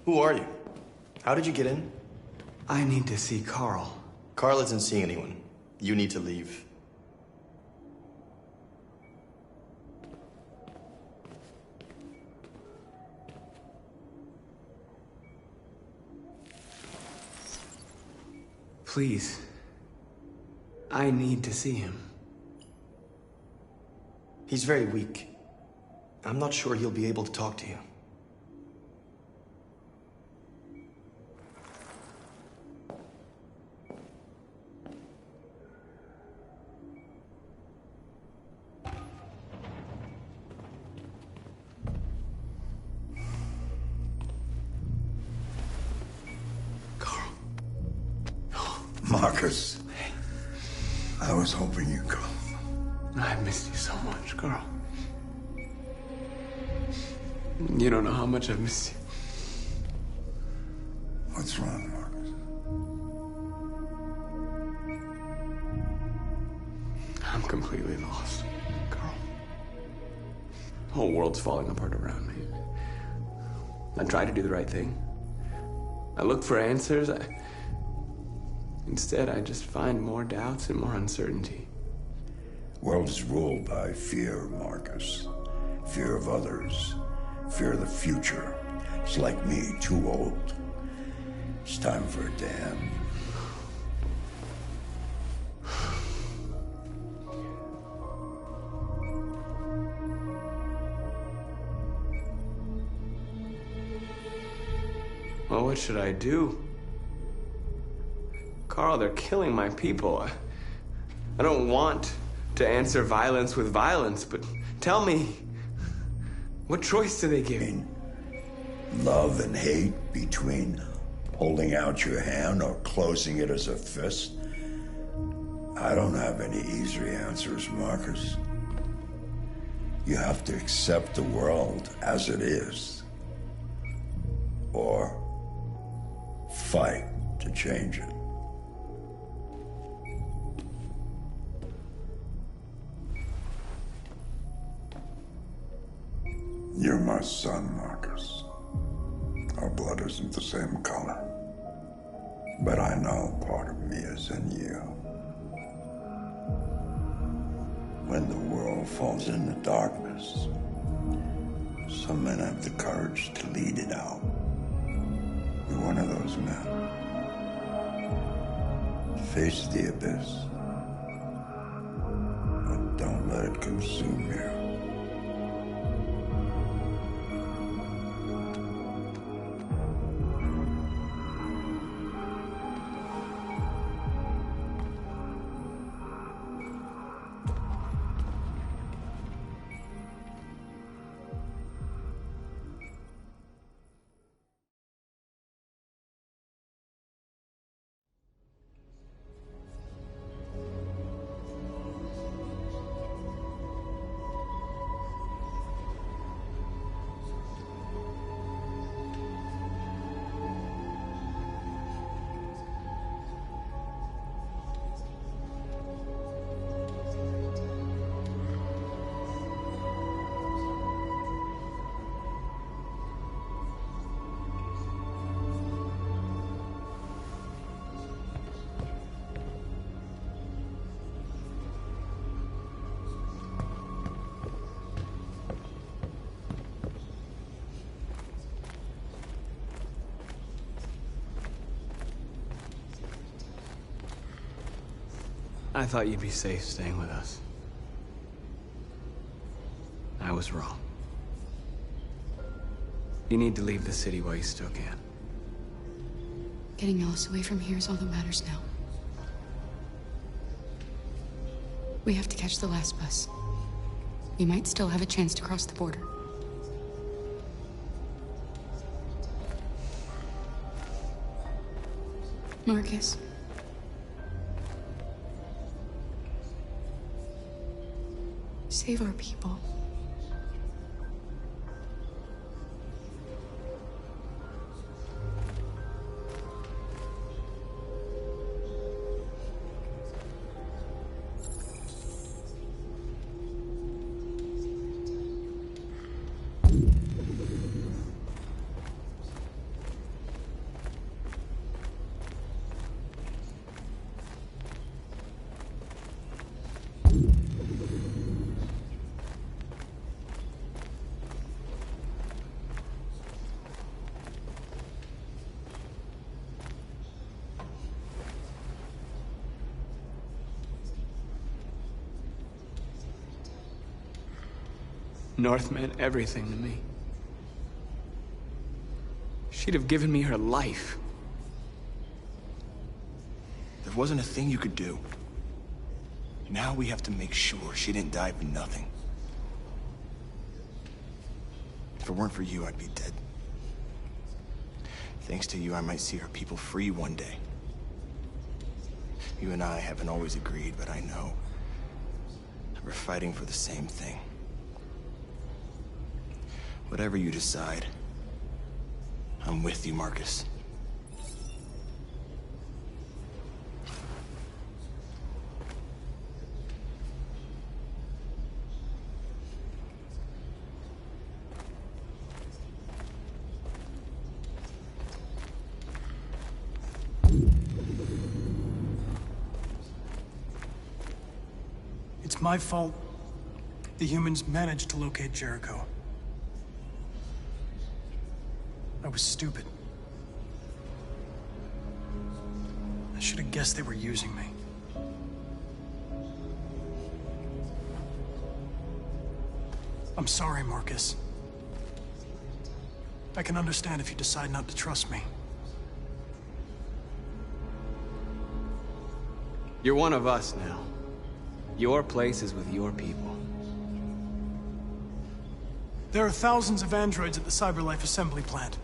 Who are you? How did you get in? I need to see Carl. Carl isn't seeing anyone. You need to leave. Please. I need to see him. He's very weak. I'm not sure he'll be able to talk to you. Marcus, I was hoping you'd come. I missed you so much, Carl. You don't know how much I've missed you. What's wrong, Marcus? I'm completely lost, Carl. The whole world's falling apart around me. I try to do the right thing. I look for answers. Instead, I just find more doubts and more uncertainty. World is ruled by fear, Marcus. Fear of others. Fear of the future. It's like me, too old. It's time for a dam. Well, what should I do? Carl, they're killing my people. I don't want to answer violence with violence, but tell me, what choice do they give me? Love and hate between holding out your hand or closing it as a fist? I don't have any easy answers, Marcus. You have to accept the world as it is, or fight to change it. You're my son, Marcus. Our blood isn't the same color. But I know part of me is in you. When the world falls into darkness, some men have the courage to lead it out. You're one of those men. Face the abyss, but don't let it consume you. I thought you'd be safe staying with us. I was wrong. You need to leave the city while you still can. Getting Alice away from here is all that matters now. We have to catch the last bus. We might still have a chance to cross the border. Marcus. Save our people. North meant everything to me. She'd have given me her life. There wasn't a thing you could do. Now we have to make sure she didn't die for nothing. If it weren't for you, I'd be dead. Thanks to you, I might see our people free one day. You and I haven't always agreed, but I know that we're fighting for the same thing. Whatever you decide, I'm with you, Marcus. It's my fault the humans managed to locate Jericho. I was stupid. I should have guessed they were using me. I'm sorry, Marcus. I can understand if you decide not to trust me. You're one of us now. Your place is with your people. There are thousands of androids at the CyberLife assembly plant.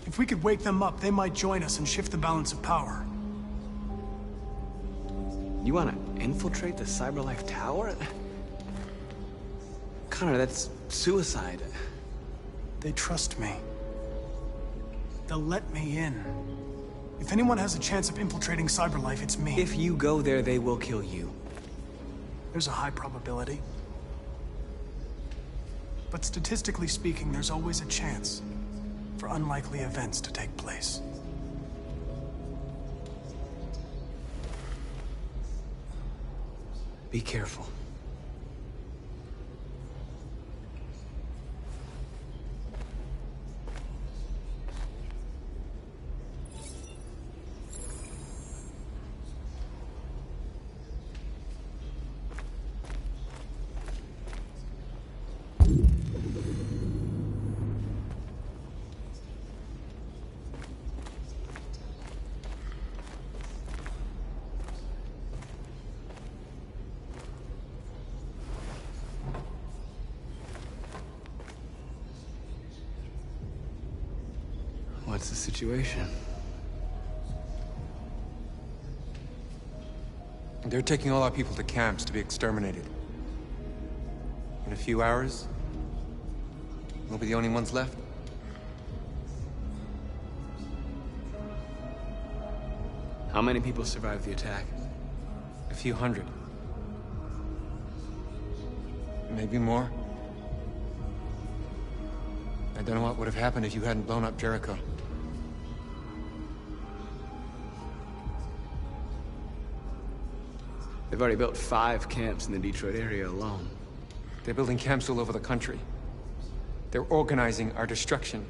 If we could wake them up, they might join us and shift the balance of power. You want to infiltrate the CyberLife tower? Connor, that's suicide. They trust me. They'll let me in. If anyone has a chance of infiltrating CyberLife, it's me. If you go there, they will kill you. There's a high probability. But statistically speaking, there's always a chance for unlikely events to take place. Be careful. What's the situation? They're taking all our people to camps to be exterminated. In a few hours, we'll be the only ones left. How many people survived the attack? A few hundred. Maybe more. I don't know what would have happened if you hadn't blown up Jericho. They've already built 5 camps in the Detroit area alone. They're building camps all over the country. They're organizing our destruction.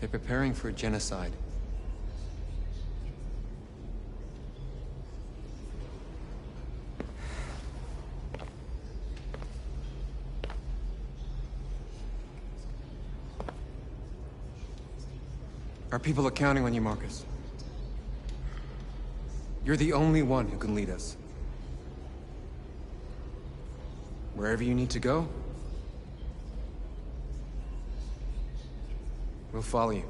They're preparing for a genocide. Our people are counting on you, Marcus. You're the only one who can lead us. Wherever you need to go, we'll follow you.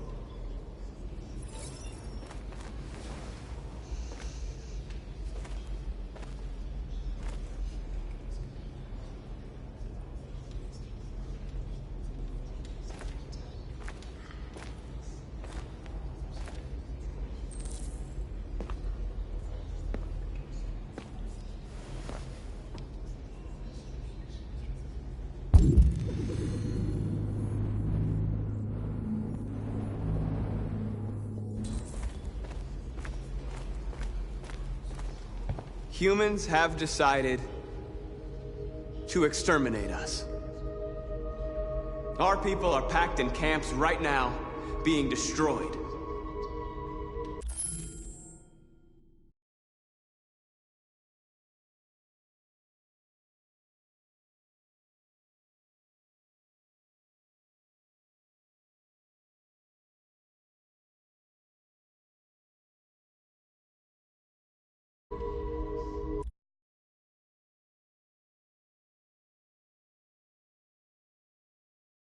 Humans have decided to exterminate us. Our people are packed in camps right now, being destroyed.